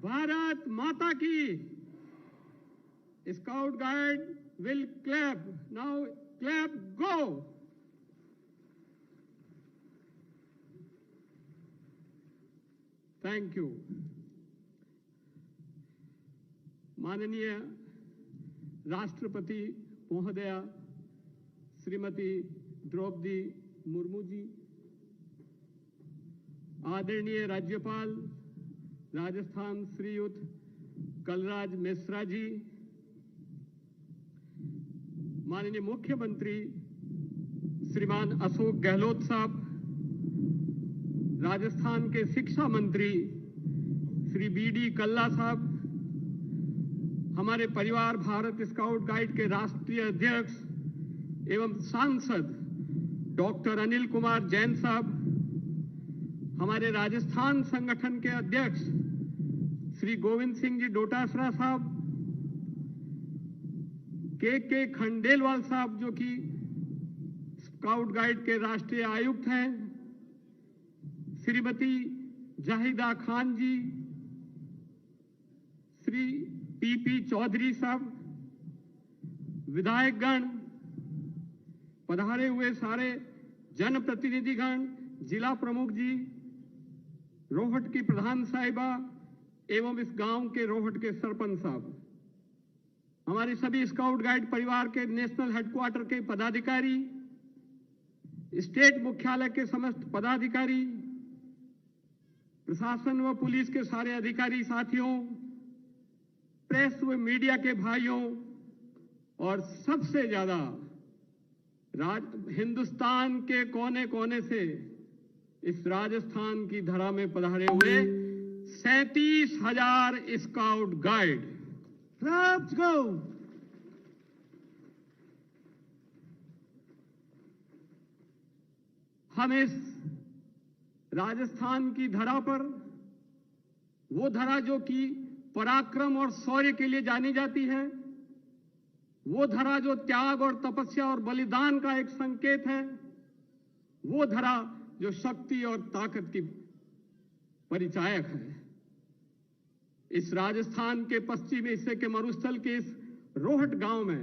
भारत माता की। Scout guide will clap. Now clap, go. Thank you. माननीय राष्ट्रपति महोदया श्रीमती द्रौपदी मुर्मू जी, आदरणीय राज्यपाल राजस्थान श्रीयुत कलराज मिश्रा जी, माननीय मुख्यमंत्री श्रीमान अशोक गहलोत साहब, राजस्थान के शिक्षा मंत्री श्री बीडी कल्ला साहब, हमारे परिवार भारत स्काउट गाइड के राष्ट्रीय अध्यक्ष एवं सांसद डॉक्टर अनिल कुमार जैन साहब, हमारे राजस्थान संगठन के अध्यक्ष श्री गोविंद सिंह जी डोटासरा साहब, के खंडेलवाल साहब जो कि स्काउट गाइड के राष्ट्रीय आयुक्त हैं, श्रीमती जाहिदा खान जी, श्री पीपी चौधरी साहब, विधायकगण, पधारे हुए सारे जनप्रतिनिधिगण, जिला प्रमुख जी, रोहट की प्रधान साहिबा एवं इस गांव के रोहट के सरपंच साहब, हमारे सभी स्काउट गाइड परिवार के नेशनल हेडक्वार्टर के पदाधिकारी, स्टेट मुख्यालय के समस्त पदाधिकारी, प्रशासन व पुलिस के सारे अधिकारी साथियों, प्रेस व मीडिया के भाइयों और सबसे ज्यादा हिंदुस्तान के कोने कोने से इस राजस्थान की धरा में पधारे हुए 37,000 स्काउट गाइड। Let's go! हम इस राजस्थान की धरा पर, वो धरा जो कि पराक्रम और शौर्य के लिए जानी जाती है, वो धरा जो त्याग और तपस्या और बलिदान का एक संकेत है, वो धरा जो शक्ति और ताकत की परिचायक है। इस राजस्थान के पश्चिमी हिस्से के मरुस्थल के इस रोहट गांव में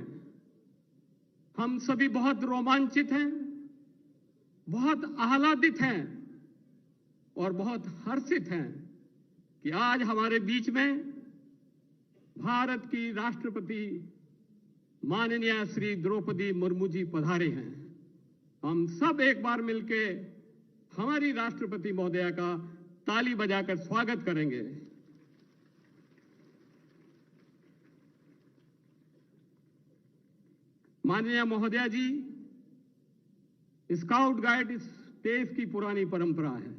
हम सभी बहुत रोमांचित हैं, बहुत आह्लादित हैं और बहुत हर्षित हैं कि आज हमारे बीच में भारत की राष्ट्रपति माननीय श्री द्रौपदी मुर्मू जी पधारे हैं। हम सब एक बार मिलके हमारी राष्ट्रपति महोदया का ताली बजाकर स्वागत करेंगे। माननीय महोदया जी, स्काउट गाइड इस देश की पुरानी परंपरा है।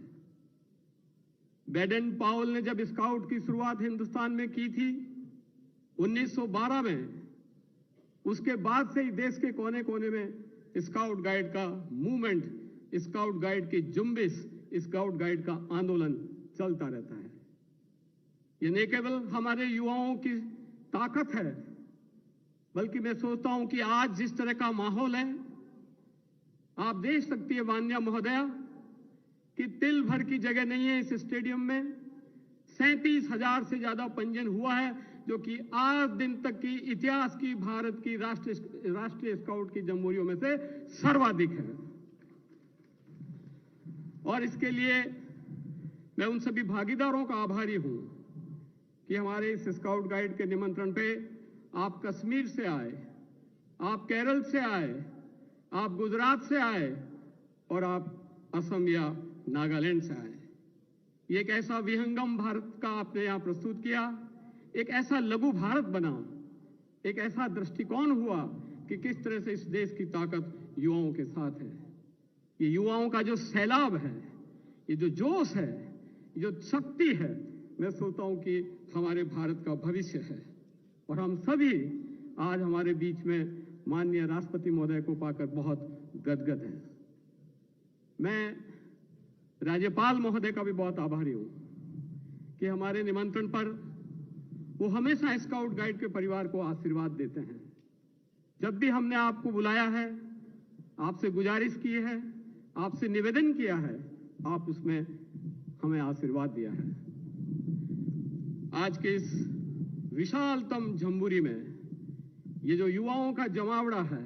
बेडन पाउल ने जब स्काउट की शुरुआत हिंदुस्तान में की थी 1912 में, उसके बाद से ही देश के कोने कोने में स्काउट गाइड का मूवमेंट, स्काउट गाइड की जुम्बिश, स्काउट गाइड का आंदोलन चलता रहता है। ये न केवल हमारे युवाओं की ताकत है, बल्कि मैं सोचता हूं कि आज जिस तरह का माहौल है, आप देख सकती है माननीय महोदया कि तिल भर की जगह नहीं है इस स्टेडियम में। 37,000 से ज्यादा पंजीयन हुआ है, जो कि आज दिन तक की इतिहास की भारत की राष्ट्रीय स्काउट की जमहूरियों में से सर्वाधिक है। और इसके लिए मैं उन सभी भागीदारों का आभारी हूं कि हमारे इस स्काउट गाइड के निमंत्रण पे आप कश्मीर से आए, आप केरल से आए, आप गुजरात से आए और आप असम या नागालैंड से आए। ये एक ऐसा विहंगम भारत का आपने यहां प्रस्तुत किया, एक ऐसा लघु भारत बना, एक ऐसा दृष्टिकोण हुआ कि किस तरह से इस देश की ताकत युवाओं के साथ है। ये युवाओं का जो सैलाब है, ये जो जोश है, जो शक्ति है, मैं सोचता हूं कि हमारे भारत का भविष्य है। और हम सभी आज हमारे बीच में माननीय राष्ट्रपति महोदय को पाकर बहुत गदगद हैं। मैं राज्यपाल महोदय का भी बहुत आभारी हूं कि हमारे निमंत्रण पर वो हमेशा स्काउट गाइड के परिवार को आशीर्वाद देते हैं। जब भी हमने आपको बुलाया है, आपसे गुजारिश की है, आपसे निवेदन किया है, आप उसमें हमें आशीर्वाद दिया है। आज के इस विशालतम जम्बूरी में ये जो युवाओं का जमावड़ा है,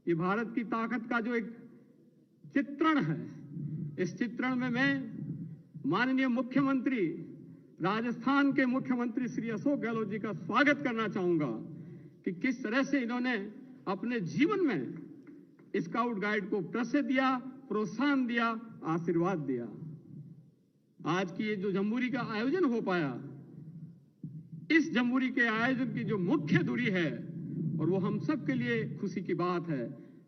ये भारत की ताकत का जो एक चित्रण है, इस चित्रण में मैं माननीय मुख्यमंत्री, राजस्थान के मुख्यमंत्री श्री अशोक गहलोत जी का स्वागत करना चाहूंगा कि किस तरह से इन्होंने अपने जीवन में स्काउट गाइड को प्रसिद्ध दिया, प्रोत्साहन दिया, आशीर्वाद दिया। आज की ये जो जम्बूरी का आयोजन हो पाया, इस जम्बूरी के आयोजन की जो मुख्य दूरी है, और वो हम सब के लिए खुशी की बात है,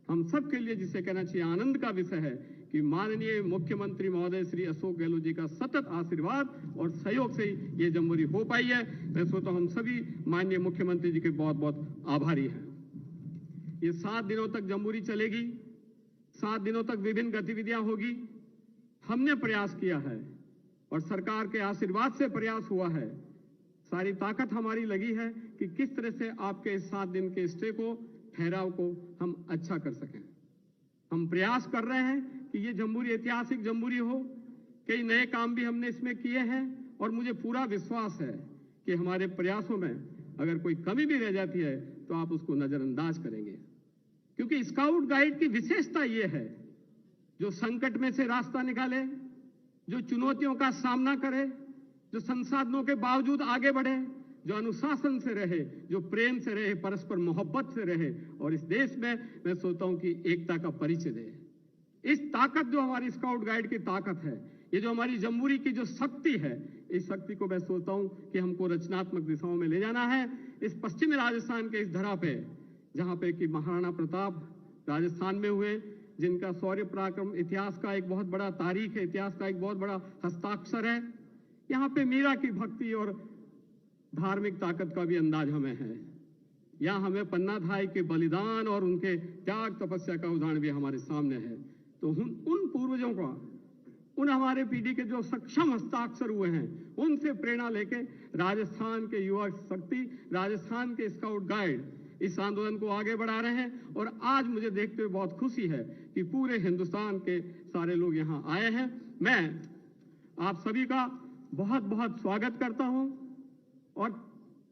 हम सब के लिए जिसे कहना चाहिए आनंद का विषय है कि माननीय मुख्यमंत्री महोदय श्री अशोक गहलोत जी का सतत आशीर्वाद और सहयोग से ही ये जम्बूरी हो पाई है। मैं सोचता हूं हम सभी माननीय मुख्यमंत्री जी के बहुत बहुत आभारी हैं। ये 7 दिनों तक जम्बूरी चलेगी, 7 दिनों तक विभिन्न गतिविधियां होगी। हमने प्रयास किया है और सरकार के आशीर्वाद से प्रयास हुआ है, सारी ताकत हमारी लगी है कि किस तरह से आपके इस 7 दिन के स्टे को, ठहराव को हम अच्छा कर सकें। हम प्रयास कर रहे हैं कि ये जम्बूरी ऐतिहासिक जम्बूरी हो। कई नए काम भी हमने इसमें किए हैं और मुझे पूरा विश्वास है कि हमारे प्रयासों में अगर कोई कमी भी रह जाती है तो आप उसको नजरअंदाज करेंगे, क्योंकि स्काउट गाइड की विशेषता ये है जो संकट में से रास्ता निकाले, जो चुनौतियों का सामना करे, जो संसाधनों के बावजूद आगे बढ़े, जो अनुशासन से रहे, जो प्रेम से रहे, परस्पर मोहब्बत से रहे और इस देश में मैं सोचता हूं कि एकता का परिचय दे। इस ताकत जो हमारी स्काउट गाइड की ताकत है, ये जो हमारी जम्बूरी की जो शक्ति है, इस शक्ति को मैं सोचता हूं कि हमको रचनात्मक दिशाओं में ले जाना है। इस पश्चिमी राजस्थान के इस धरा पे, जहां पे कि महाराणा प्रताप राजस्थान में हुए, जिनका शौर्य पराक्रम इतिहास का एक बहुत बड़ा तारीख है, इतिहास का एक बहुत बड़ा हस्ताक्षर है। यहाँ पे मीरा की भक्ति और धार्मिक ताकत का भी अंदाज हमें है। यहाँ हमें पन्नाधाय के बलिदान और उनके त्याग तपस्या का उदाहरण भी हमारे सामने है। तो उन पूर्वजों का, उन हमारे पीढ़ी के जो सक्षम हस्ताक्षर हुए हैं, उनसे प्रेरणा लेके राजस्थान के युवा शक्ति, राजस्थान के स्काउट गाइड इस आंदोलन को आगे बढ़ा रहे हैं। और आज मुझे देखते हुए बहुत खुशी है कि पूरे हिंदुस्तान के सारे लोग यहाँ आए हैं। मैं आप सभी का बहुत बहुत स्वागत करता हूं और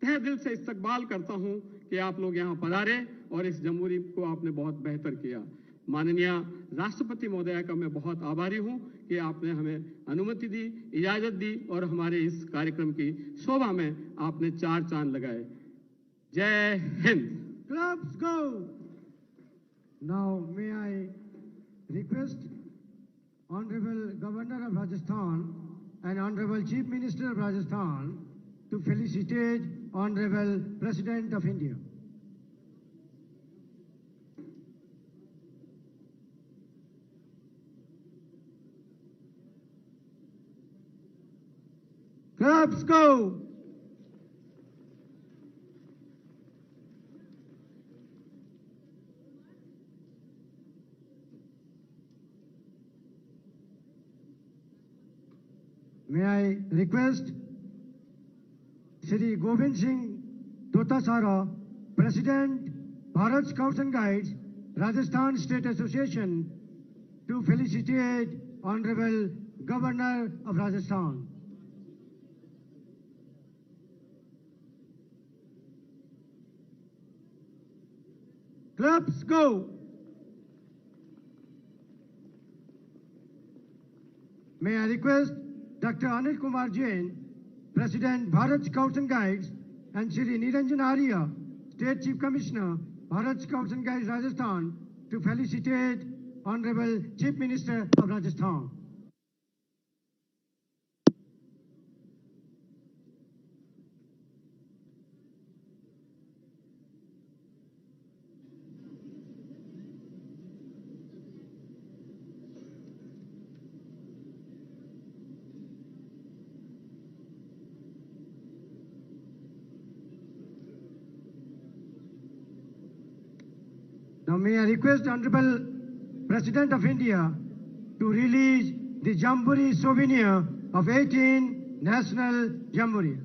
तहे दिल से इस्तकबाल करता हूं कि आप लोग यहाँ पधारे और इस जम्बूरी को आपने बहुत बेहतर किया। माननीय राष्ट्रपति महोदया का मैं बहुत आभारी हूं कि आपने हमें अनुमति दी, इजाजत दी और हमारे इस कार्यक्रम की शोभा में आपने 4 चांद लगाए। जय Hind. Clubs go. Now may I request Honorable Governor of Rajasthan and Honorable Chief Minister of Rajasthan to felicitate Honorable President of India. Clubs go. May I request Shri Govind Singh Dotasara, President, Bharat Scouts and Guides, Rajasthan State Association, to felicitate Honorable Governor of Rajasthan. Clubs go. May I request Dr. Anil Kumar Jain, President, Bharat Scouts and Guides, and Shri Niranjan Arya, State Chief Commissioner, Bharat Scouts and Guides, Rajasthan, to felicitate Honorable Chief Minister of Rajasthan. Now may I request Honorable President of India to release the Jamboree souvenir of 18 National Jamboree.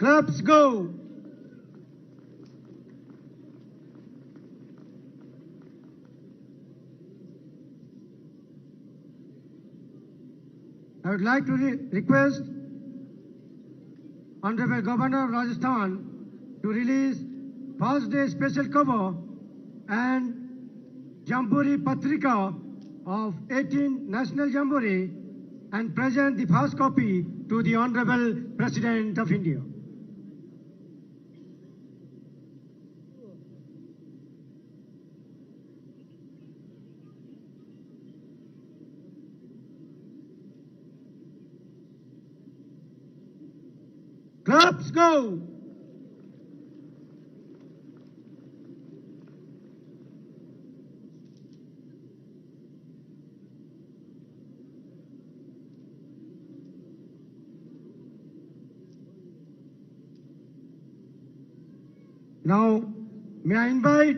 Clubs go. I would like to request Honorable Governor of Rajasthan to release first day special cover and Jamboree Patrika of 18th National Jamboree and present the first copy to the Honorable President of India. Clubs go. Now, may I invite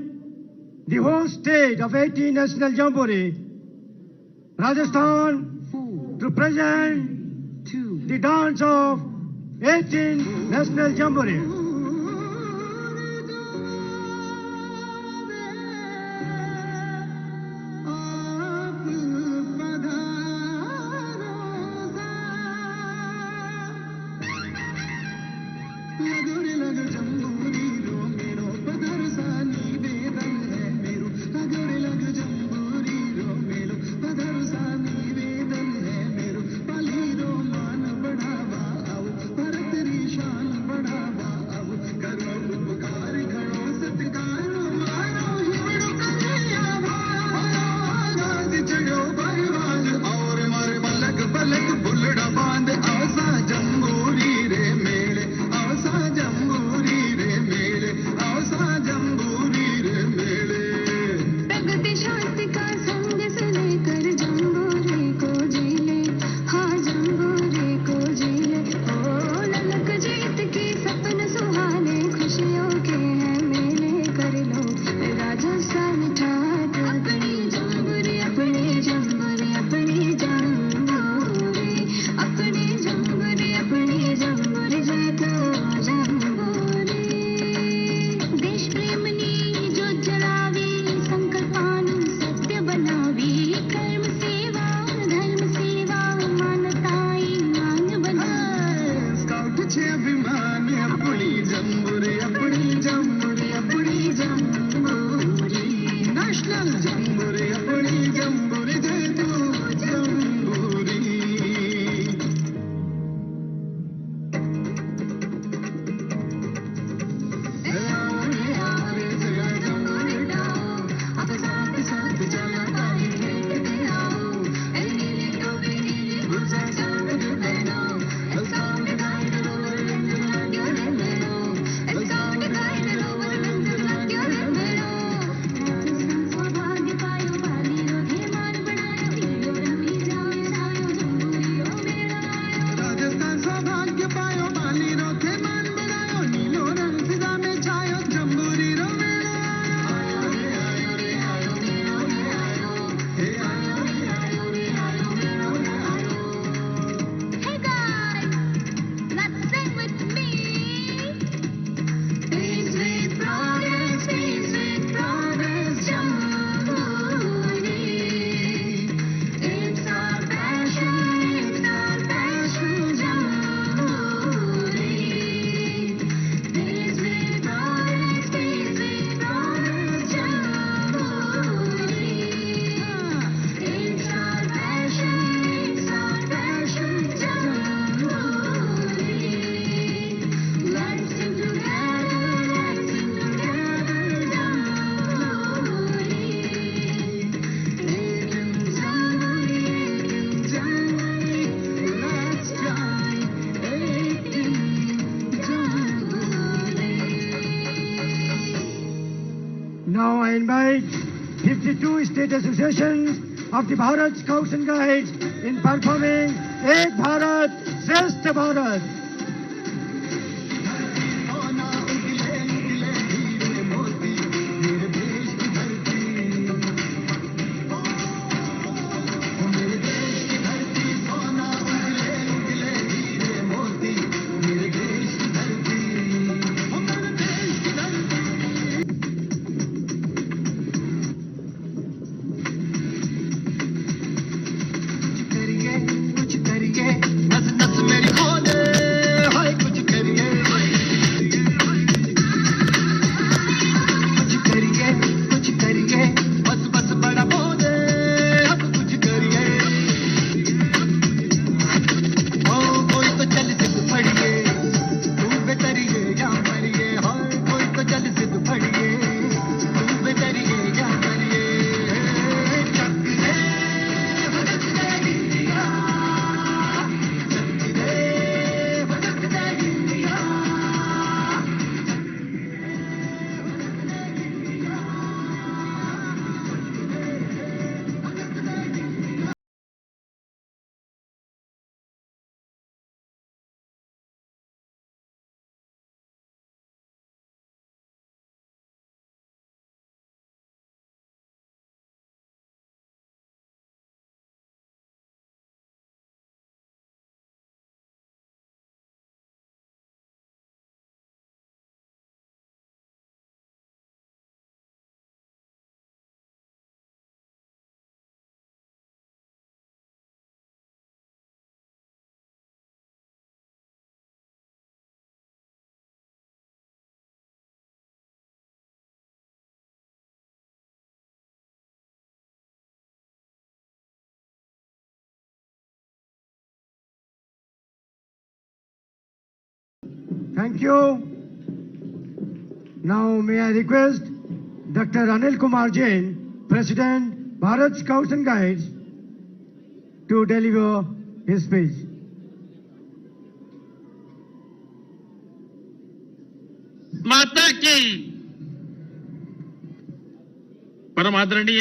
the whole state of 18 National Jamboree, Rajasthan, to present the dance of 18 National Jamboree. Now I invite 52 state associations of the Bharat Scouts and Guides in performing Ek Bharat, Shrestha Bharat. Thank you. Now may I request Dr. Anil Kumar Jain, President, Bharat Scouts and Guides, to deliver his speech. माता की परम आदरणीय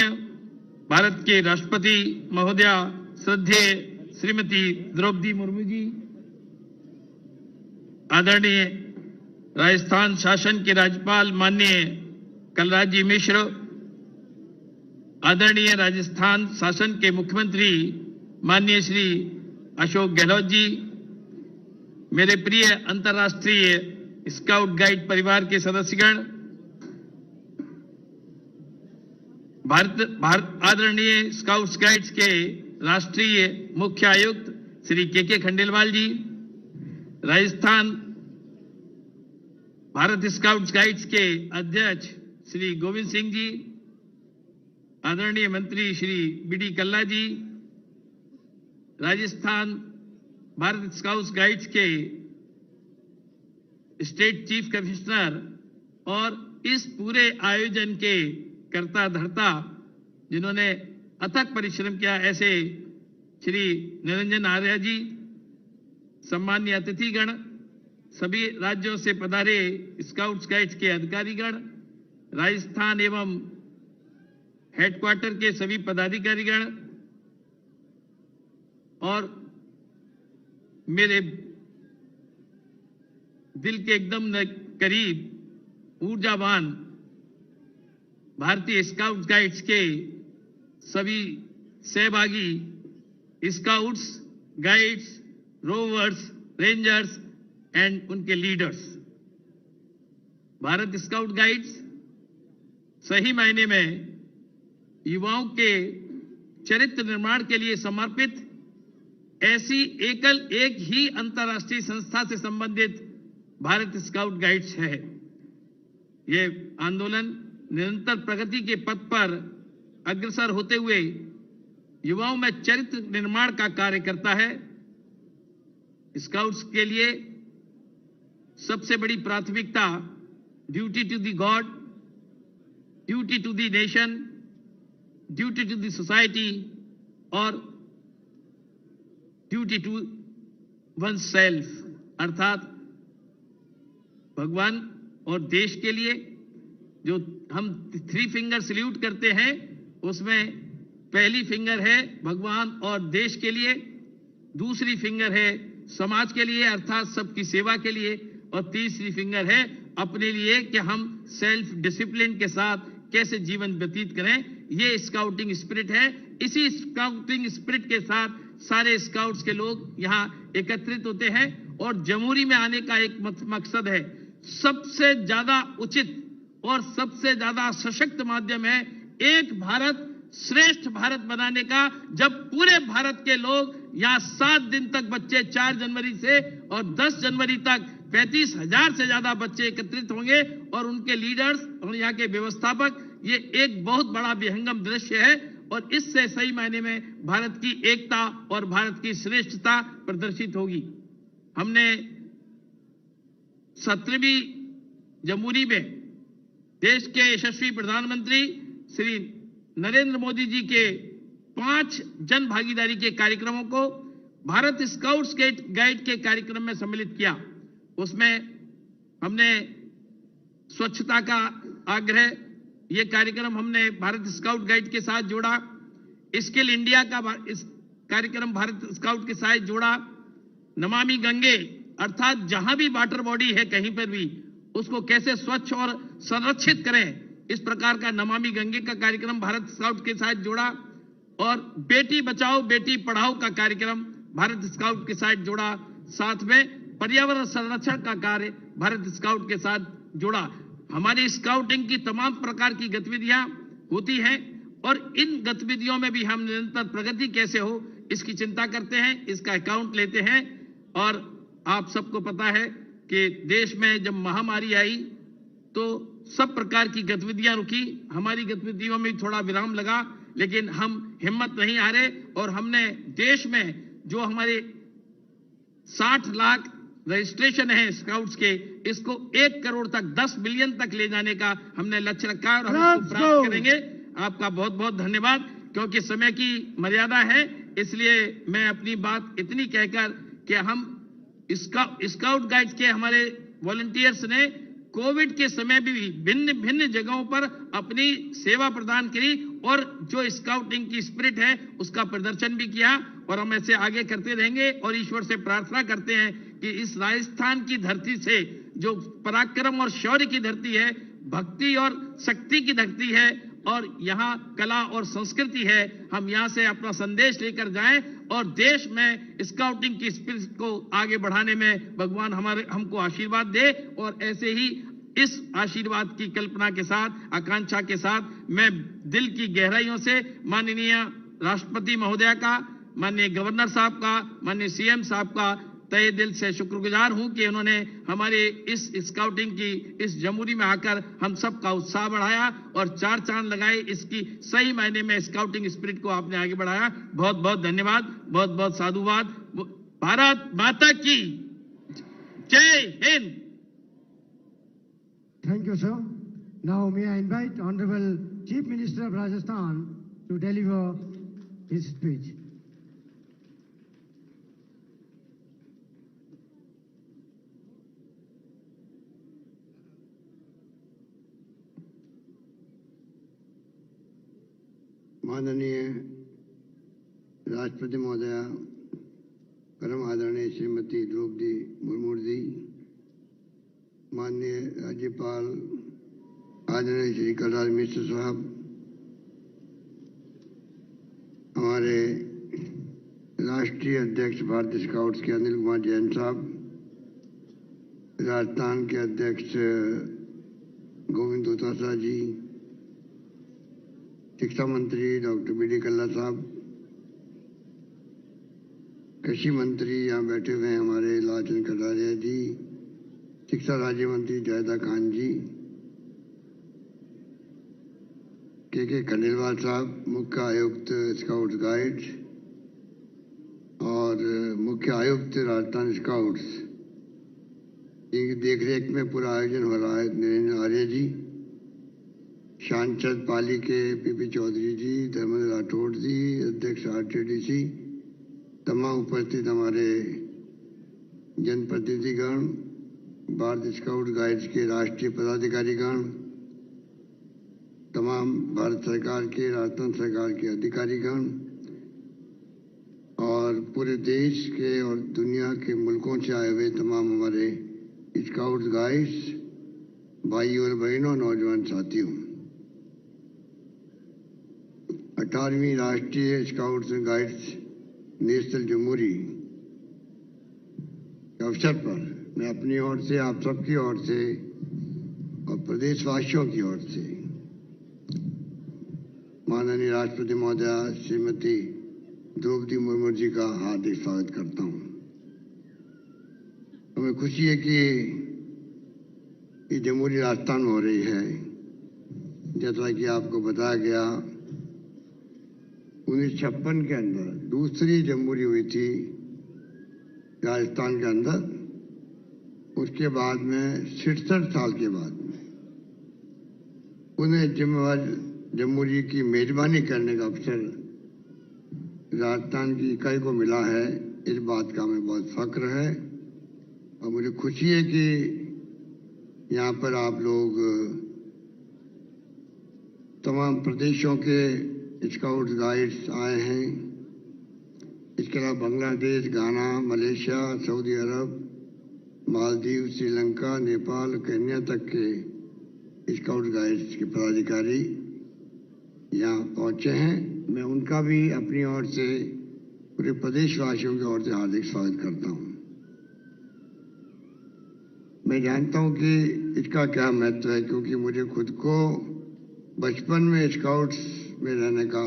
भारत के राष्ट्रपति महोदया श्रद्धेय श्रीमती द्रौपदी मुर्मू जी, आदरणीय राजस्थान शासन के राज्यपाल माननीय कलराज जी मिश्र, आदरणीय राजस्थान शासन के मुख्यमंत्री माननीय श्री अशोक गहलोत जी, मेरे प्रिय अंतर्राष्ट्रीय स्काउट गाइड परिवार के सदस्यगण, भारत आदरणीय स्काउट्स गाइड्स के राष्ट्रीय मुख्य आयुक्त श्री के खंडेलवाल जी, राजस्थान भारत स्काउट्स गाइड्स के अध्यक्ष श्री गोविंद सिंह जी, आदरणीय मंत्री श्री बीडी कल्ला जी, राजस्थान भारत स्काउट्स गाइड्स के स्टेट चीफ कमिश्नर और इस पूरे आयोजन के कर्ता धर्ता जिन्होंने अथक परिश्रम किया, ऐसे श्री निरंजन आर्य जी, सम्मानीय अतिथिगण, सभी राज्यों से पधारे स्काउट्स गाइड्स के अधिकारीगण, राजस्थान एवं हेडक्वार्टर के सभी पदाधिकारीगण और मेरे दिल के एकदम करीब ऊर्जावान भारतीय स्काउट्स गाइड्स के सभी सहभागी scouts, guides, rovers, rangers and उनके लीडर्स। भारत स्काउट गाइड्स सही मायने में युवाओं के चरित्र निर्माण के लिए समर्पित ऐसी एक ही अंतर्राष्ट्रीय संस्था से संबंधित भारत स्काउट गाइड्स है। ये आंदोलन निरंतर प्रगति के पथ पर अग्रसर होते हुए युवाओं में चरित्र निर्माण का कार्य करता है। स्काउट्स के लिए सबसे बड़ी प्राथमिकता duty to the God, duty to the nation, duty to the society और ड्यूटी टू वन सेल्फ अर्थात भगवान और देश के लिए। जो हम 3 फिंगर सल्यूट करते हैं उसमें पहली फिंगर है भगवान और देश के लिए, दूसरी फिंगर है समाज के लिए अर्थात सबकी सेवा के लिए, और तीसरी फिंगर है अपने लिए कि हम सेल्फ डिसिप्लिन के साथ कैसे जीवन व्यतीत करें। ये स्काउटिंग स्पिरिट है। इसी स्काउटिंग स्पिरिट के साथ सारे स्काउट्स के लोग यहाँ एकत्रित होते हैं और जमहूरी में आने का एक मकसद है। सबसे ज्यादा उचित और सबसे ज्यादा सशक्त माध्यम है एक भारत श्रेष्ठ भारत बनाने का, जब पूरे भारत के लोग यहाँ 7 दिन तक बच्चे 4 जनवरी से और 10 जनवरी तक 35,000 से ज्यादा बच्चे एकत्रित होंगे और उनके लीडर्स और यहाँ के व्यवस्थापक, ये एक बहुत बड़ा विहंगम दृश्य है और इससे सही मायने में भारत की एकता और भारत की श्रेष्ठता प्रदर्शित होगी। हमने 17वीं जमहूरी में देश के यशस्वी प्रधानमंत्री श्री नरेंद्र मोदी जी के 5 जन भागीदारी के कार्यक्रमों को भारत स्काउट्स गाइड के कार्यक्रम में सम्मिलित किया। उसमें हमने स्वच्छता का आग्रह, ये कार्यक्रम हमने भारत स्काउट गाइड के साथ जोड़ा। स्किल इंडिया का इस कार्यक्रम भारत स्काउट के साथ जोड़ा। नमामि गंगे अर्थात जहां भी वाटर बॉडी है कहीं पर भी उसको कैसे स्वच्छ और संरक्षित करें, इस प्रकार का नमामि गंगे का कार्यक्रम भारत स्काउट के साथ जोड़ा। और बेटी बचाओ बेटी पढ़ाओ का कार्यक्रम भारत स्काउट के साथ जोड़ा। साथ में पर्यावरण संरक्षण का कार्य भारत स्काउट के साथ जोड़ा। हमारी स्काउटिंग की तमाम प्रकार की गतिविधियां होती हैं और इन गतिविधियों में भी हम निरंतर प्रगति कैसे हो इसकी चिंता करते हैं, इसका अकाउंट लेते हैं। और आप सबको पता है कि देश में जब महामारी आई तो सब प्रकार की गतिविधियां रुकी, हमारी गतिविधियों में थोड़ा विराम लगा, लेकिन हम हिम्मत नहीं हारे और हमने देश में जो हमारे 60 लाख रजिस्ट्रेशन है स्काउट्स के, इसको 1 करोड़ तक, 10 मिलियन तक ले जाने का हमने लक्ष्य रखा है और हम इसको प्राप्त करेंगे। आपका बहुत बहुत धन्यवाद। क्योंकि समय की मर्यादा है, इसलिए मैं अपनी बात इतनी कहकर कि हम स्काउट गाइड्स के हमारे वॉलंटियर्स ने कोविड के समय भी भिन्न भिन्न जगहों पर अपनी सेवा प्रदान करी और जो स्काउटिंग की स्पिरिट है उसका प्रदर्शन भी किया, और हम ऐसे आगे करते रहेंगे। और ईश्वर से प्रार्थना करते हैं कि इस राजस्थान की धरती से, जो पराक्रम और शौर्य की धरती है, भक्ति और शक्ति की धरती है, और यहाँ कला और संस्कृति है, हम यहाँ से अपना संदेश लेकर जाएं और देश में स्काउटिंग की स्पिरिट को आगे बढ़ाने में भगवान हमको आशीर्वाद दे। और ऐसे ही इस आशीर्वाद की कल्पना के साथ, आकांक्षा के साथ, मैं दिल की गहराइयों से माननीय राष्ट्रपति महोदय का, माननीय गवर्नर साहब का, माननीय सीएम साहब का तहे दिल से शुक्रगुजार हूं कि उन्होंने हमारे इस स्काउटिंग की इस जमूरी में आकर हम सबका उत्साह बढ़ाया और 4 चांद लगाए। इसकी सही मायने में स्काउटिंग स्पिरिट को आपने आगे बढ़ाया। बहुत बहुत धन्यवाद, बहुत बहुत साधुवाद। भारत माता की जय Hind. Thank you, sir. Now may I invite Honorable Chief Minister of Rajasthan to deliver his speech. माननीय राष्ट्रपति महोदया, परम आदरणीय श्रीमती द्रौपदी मुर्मू जी, माननीय राज्यपाल आदरणीय श्री कलराज मिश्र साहब, हमारे राष्ट्रीय अध्यक्ष भारतीय स्काउट्स के अनिल कुमार जैन साहब, राजस्थान के अध्यक्ष गोविंद दोतासरा जी, शिक्षा मंत्री डॉक्टर बी डी कल्ला साहब, कृषि मंत्री यहाँ बैठे हुए हैं हमारे लालचंद कटारिया जी, शिक्षा राज्य मंत्री जायदा खान जी, के खंडेलवाल साहब, मुख्य आयुक्त स्काउट्स गाइड्स और मुख्य आयुक्त राजस्थान स्काउट्स, इनकी देखरेख में पूरा आयोजन हो रहा है, नरेंद्र आर्य जी, शानचंद पाली के पीपी चौधरी जी, धर्मेंद्र राठौड़ जी, अध्यक्ष आरटीडीसी, तमाम उपस्थित हमारे जनप्रतिनिधिगण, भारतीय स्काउट गाइड्स के राष्ट्रीय पदाधिकारीगण, तमाम भारत सरकार के, राजस्थान सरकार के अधिकारीगण और पूरे देश के और दुनिया के मुल्कों से आए हुए तमाम हमारे स्काउट गाइड्स भाई और बहनों, नौजवान साथियों, 18वीं राष्ट्रीय scouts and guides national Jamuri के अवसर पर मैं अपनी ओर से, आप सबकी ओर से और प्रदेशवासियों की ओर से माननीय राष्ट्रपति महोदया श्रीमती द्रौपदी मुर्मू जी का हार्दिक स्वागत करता हूं। हमें खुशी है कि ये जमूरी राजस्थान में हो रही है। जैसा कि आपको बताया गया, 1956 के अंदर दूसरी जमहूरी हुई थी राजस्थान के अंदर। उसके बाद में 67 साल के बाद में उन्हें जमहूरी की मेजबानी करने का अवसर राजस्थान की इकाई को मिला है। इस बात का हमें बहुत फक्र है और मुझे खुशी है कि यहाँ पर आप लोग तमाम प्रदेशों के स्काउट गाइड्स आए हैं। इसके अलावा बांग्लादेश, घाना, मलेशिया, सऊदी अरब, मालदीव, श्रीलंका, नेपाल, केन्या तक के स्काउट गाइड्स के पदाधिकारी यहाँ पहुँचे हैं। मैं उनका भी अपनी ओर से, पूरे प्रदेशवासियों की ओर से हार्दिक स्वागत करता हूँ। मैं जानता हूँ कि इसका क्या महत्व है, क्योंकि मुझे खुद को बचपन में स्काउट्स में रहने का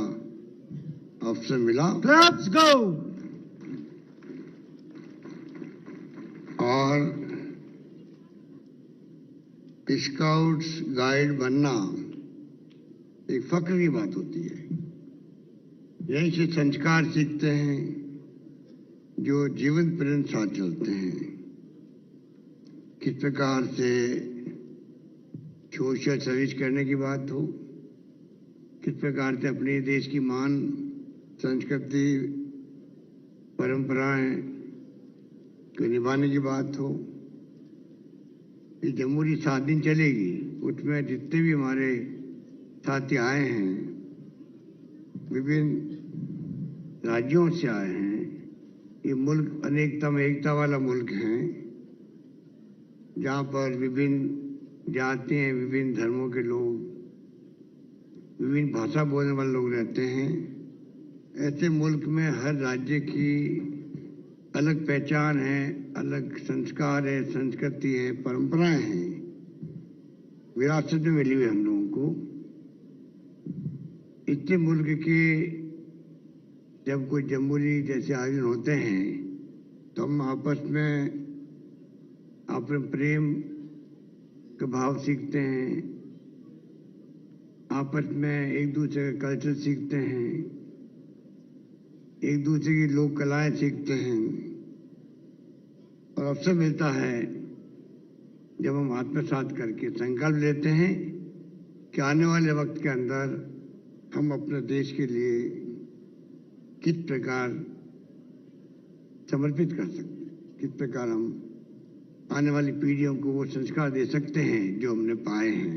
अवसर मिला। Let's go! और स्काउट्स गाइड बनना एक फक्र की बात होती है। यहीं से संस्कार सीखते हैं जो जीवन पर्यंत साथ चलते हैं। किस प्रकार से सोशल सर्विस करने की बात हो, किस प्रकार से अपने देश की मान, संस्कृति, परंपराएं को निभाने की बात हो। ये जमहूरी 7 दिन चलेगी, उसमें जितने भी हमारे साथी आए हैं, विभिन्न राज्यों से आए हैं। ये मुल्क अनेकता में एकता वाला मुल्क है, जहाँ पर विभिन्न जातियाँ, विभिन्न धर्मों के लोग, विभिन्न भाषा बोलने वाले लोग रहते हैं। ऐसे मुल्क में हर राज्य की अलग पहचान है, अलग संस्कार है, संस्कृति है, परंपराएं हैं, विरासत में मिली हुई हम लोगों को। इतने मुल्क के जब कोई जमहूरी जैसे आयोजन होते हैं तो हम आपस में अपने प्रेम का भाव सीखते हैं, आपस में एक दूसरे का कल्चर सीखते हैं, एक दूसरे की लोक कलाएं सीखते हैं। और अवसर मिलता है जब हम आत्मसात करके संकल्प लेते हैं कि आने वाले वक्त के अंदर हम अपने देश के लिए किस प्रकार समर्पित कर सकते हैं, किस प्रकार हम आने वाली पीढ़ियों को वो संस्कार दे सकते हैं जो हमने पाए हैं।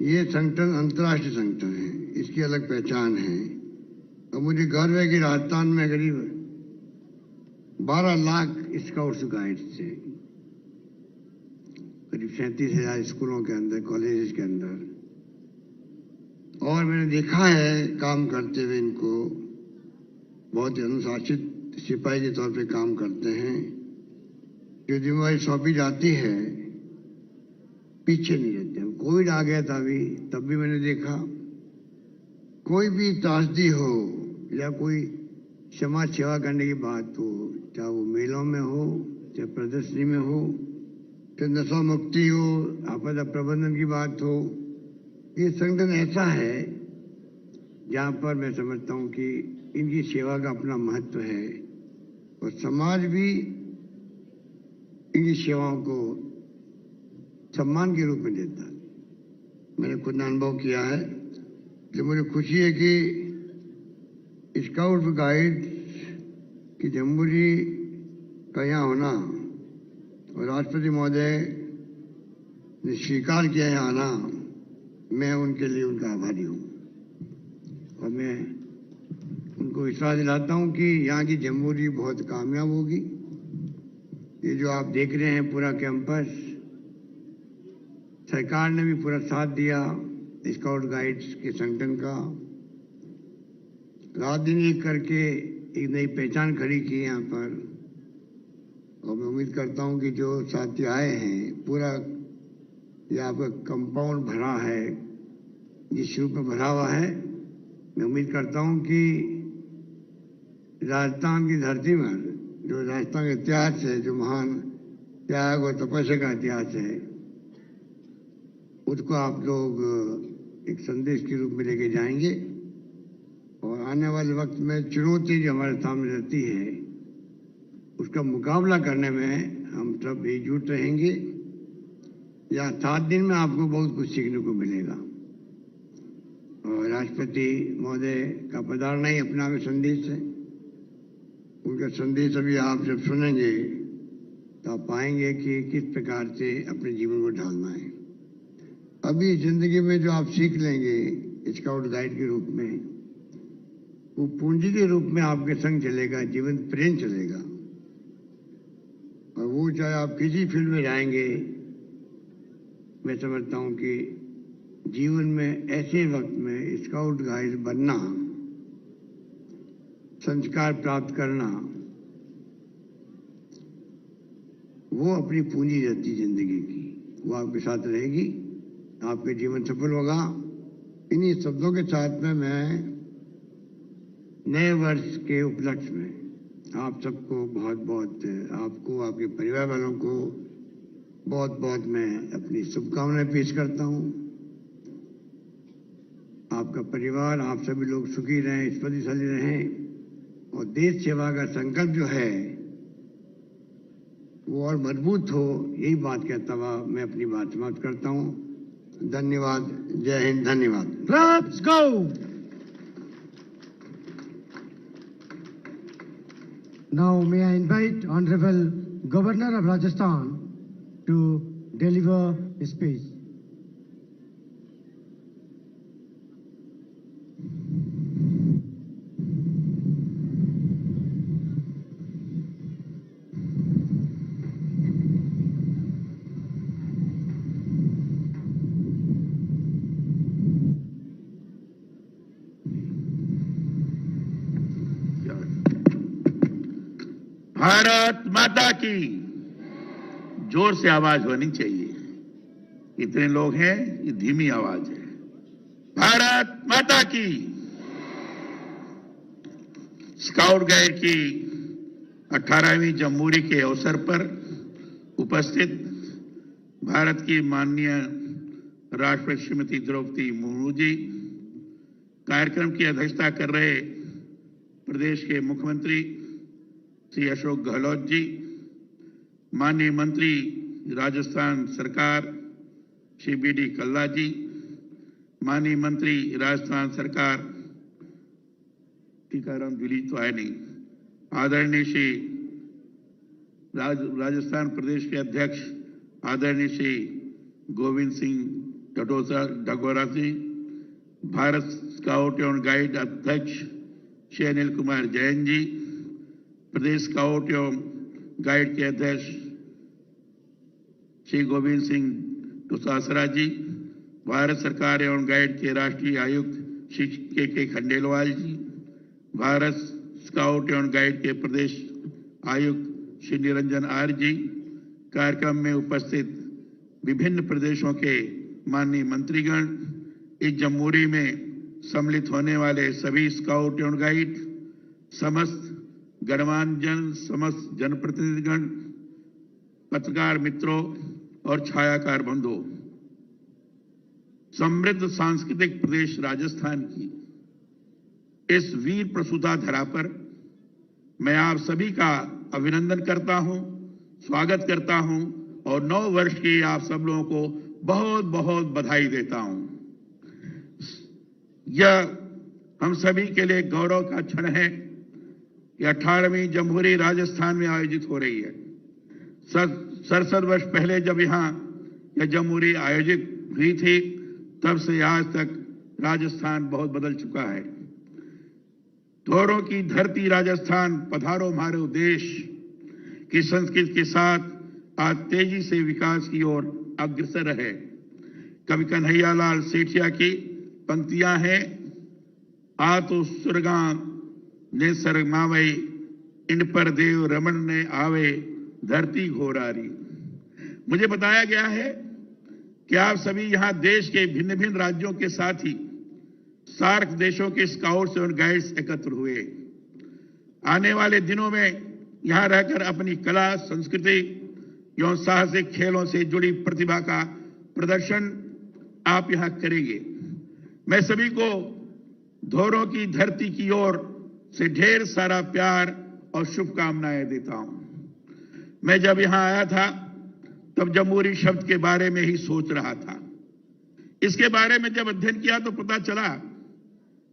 ये संगठन अंतर्राष्ट्रीय संगठन है, इसकी अलग पहचान है। और मुझे गर्व है कि राजस्थान में करीब 12 लाख स्काउट्स गाइड्स थे, करीब 37,000 स्कूलों के अंदर, कॉलेजेस के अंदर। और मैंने देखा है काम करते हुए इनको, बहुत ही अनुशासित सिपाही के तौर पे काम करते हैं। जो जिम्मेदारी सौंपी जाती है पीछे नहीं रहते। कोविड आ गया था अभी, तब भी मैंने देखा कोई भी त्रासदी हो या कोई समाज सेवा करने की बात हो, चाहे वो मेलों में हो, चाहे प्रदर्शनी में हो, चाहे नशा मुक्ति हो, आपदा प्रबंधन की बात हो, ये संगठन ऐसा है जहाँ पर मैं समझता हूँ कि इनकी सेवा का अपना महत्व है और समाज भी इनकी सेवाओं को सम्मान के रूप में देता है। मैंने खुद अनुभव किया है, जो मुझे खुशी है कि स्काउट गाइड की जमहूरी का यहाँ होना और राष्ट्रपति महोदय ने स्वीकार किया है आना, मैं उनके लिए उनका आभारी हूँ। और मैं उनको विश्वास दिलाता हूँ कि यहाँ की जमहूरी बहुत कामयाब होगी। ये जो आप देख रहे हैं पूरा कैंपस, सरकार ने भी पूरा साथ दिया स्काउट गाइड्स के संगठन का। रात दिन एक करके एक नई पहचान खड़ी की यहाँ पर। और मैं उम्मीद करता हूँ कि जो साथी आए हैं, पूरा ये आपका कंपाउंड भरा है, जिस रूप में भरा हुआ है, मैं उम्मीद करता हूँ कि राजस्थान की धरती पर जो राजस्थान का इतिहास है, जो महान त्याग और तपस्या का इतिहास है, उसको आप लोग एक संदेश के रूप में लेके जाएंगे। और आने वाले वक्त में चुनौती जो हमारे सामने रहती है, उसका मुकाबला करने में हम सब एकजुट रहेंगे। या 7 दिन में आपको बहुत कुछ सीखने को मिलेगा। और राष्ट्रपति महोदय का पधारना ही अपना में संदेश है। उनका संदेश अभी आप जब सुनेंगे तो आप पाएंगे कि किस प्रकार से अपने जीवन को ढालना है। अभी जिंदगी में जो आप सीख लेंगे स्काउट गाइड के रूप में, वो पूंजी के रूप में आपके संग चलेगा, जीवन प्रेम चलेगा। और वो चाहे आप किसी फील्ड में जाएंगे, मैं समझता हूँ कि जीवन में ऐसे वक्त में स्काउट गाइड बनना, संस्कार प्राप्त करना, वो अपनी पूंजी रहती जिंदगी की, वो आपके साथ रहेगी, आपके जीवन सफल होगा। इन्हीं शब्दों के साथ में मैं नए वर्ष के उपलक्ष्य में आप सबको बहुत बहुत, आपको, आपके परिवार वालों को बहुत बहुत मैं अपनी शुभकामनाएं पेश करता हूँ। आपका परिवार, आप सभी लोग सुखी रहें, स्फूर्तिशाली रहें और देश सेवा का संकल्प जो है वो और मजबूत हो, यही बात कहता हुआ मैं अपनी बात समाप्त करता हूँ। धन्यवाद। जय हिंद। धन्यवाद। Let's go. Now may I invite Honorable Governor of Rajasthan to deliver his speech. Bharat माता की जोर से आवाज होनी चाहिए। इतने लोग हैं, ये धीमी आवाज है। भारत माता की। स्काउट गाइड की 18वीं जमहूरी के अवसर पर उपस्थित भारत की माननीय राष्ट्रपति श्रीमती द्रौपदी मुर्मू जी, कार्यक्रम की अध्यक्षता कर रहे प्रदेश के मुख्यमंत्री श्री अशोक गहलोत जी, माननीय मंत्री राजस्थान सरकार श्री बी.डी. कल्ला जी, माननीय मंत्री राजस्थान सरकार टीकाराम जूली तो आए नहीं, आदरणीय श्री राजस्थान प्रदेश के अध्यक्ष आदरणीय श्री गोविंद सिंह डगोरा जी, भारत स्काउट एवं गाइड अध्यक्ष श्री अनिल कुमार जैन जी, प्रदेश स्काउट एवं गाइड के अध्यक्ष श्री गोविंद सिंह डोसासरा जी, भारत सरकार एवं गाइड के राष्ट्रीय आयुक्त श्री के खंडेलवाल जी, भारत स्काउट एवं गाइड के प्रदेश आयुक्त श्री निरंजन आर्य जी, कार्यक्रम में उपस्थित विभिन्न प्रदेशों के माननीय मंत्रीगण, इस जमहूरी में सम्मिलित होने वाले सभी स्काउट एवं गाइड, समस्त गणमान्य जन, समस्त जनप्रतिनिधिगण, पत्रकार मित्रों और छायाकार बंधुओं, समृद्ध सांस्कृतिक प्रदेश राजस्थान की इस वीर प्रसूता धरा पर मैं आप सभी का अभिनंदन करता हूं, स्वागत करता हूं और नव वर्ष की आप सब लोगों को बहुत बहुत बधाई देता हूं। यह हम सभी के लिए गौरव का क्षण है कि 18वीं जमहूरी राजस्थान में आयोजित हो रही है। 67 वर्ष पहले जब यहां यह जमहूरी आयोजित हुई थी, तब से आज तक राजस्थान बहुत बदल चुका है। धोरों की धरती राजस्थान, पधारो हमारे देश की संस्कृति के साथ आज तेजी से विकास की ओर अग्रसर है। कवि कन्हैयालाल सेठिया की पंक्तियां हैं, आ तो सुरगा ने सरमावई, इन पर देव रमन ने आवे, धरती घोरारी। मुझे बताया गया है कि आप सभी यहां देश के भिन्न भिन्न राज्यों के साथ ही सार्क देशों के स्काउट्स और गाइड्स एकत्र हुए। आने वाले दिनों में यहां रहकर अपनी कला, संस्कृति एवं साहसिक खेलों से जुड़ी प्रतिभा का प्रदर्शन आप यहां करेंगे। मैं सभी को धोरों की धरती की ओर से ढेर सारा प्यार और शुभकामनाएं देता हूं। मैं जब यहां आया था तब जमहूरी शब्द के बारे में ही सोच रहा था। इसके बारे में जब अध्ययन किया तो पता चला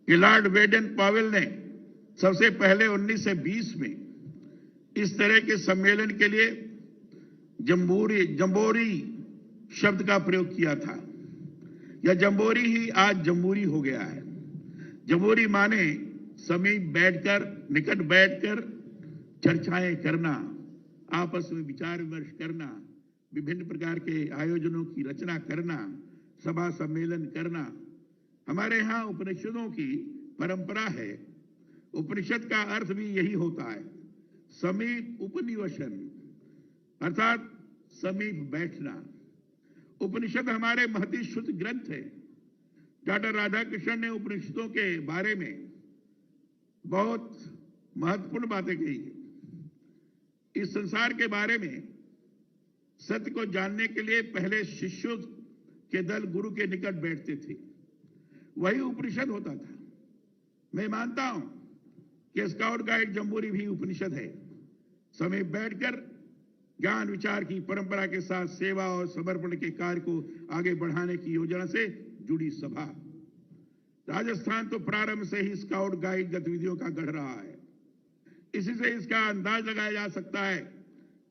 कि लॉर्ड वेडन पावेल ने सबसे पहले 1920 में इस तरह के सम्मेलन के लिए जम्बोरी शब्द का प्रयोग किया था। यह जम्बोरी ही आज जमहूरी हो गया है। जमहूरी माने समीप बैठकर, निकट बैठकर चर्चाएं करना, आपस में विचार विमर्श करना, विभिन्न प्रकार के आयोजनों की रचना करना, सभा सम्मेलन करना। हमारे यहाँ उपनिषदों की परंपरा है। उपनिषद का अर्थ भी यही होता है, समीप उपनिवेशन, अर्थात समीप बैठना। उपनिषद हमारे महती शुद्ध ग्रंथ है। डॉक्टर राधाकृष्णन ने उपनिषदों के बारे में बहुत महत्वपूर्ण बातें कही है। इस संसार के बारे में सत्य को जानने के लिए पहले शिष्यों के दल गुरु के निकट बैठते थे, वही उपनिषद होता था। मैं मानता हूं कि स्काउट गाइड जम्बूरी भी उपनिषद है। समीप बैठकर ज्ञान विचार की परंपरा के साथ सेवा और समर्पण के कार्य को आगे बढ़ाने की योजना से जुड़ी सभा। राजस्थान तो प्रारंभ से ही स्काउट गाइड गतिविधियों का गढ़ रहा है। इसी से इसका अंदाज लगाया जा सकता है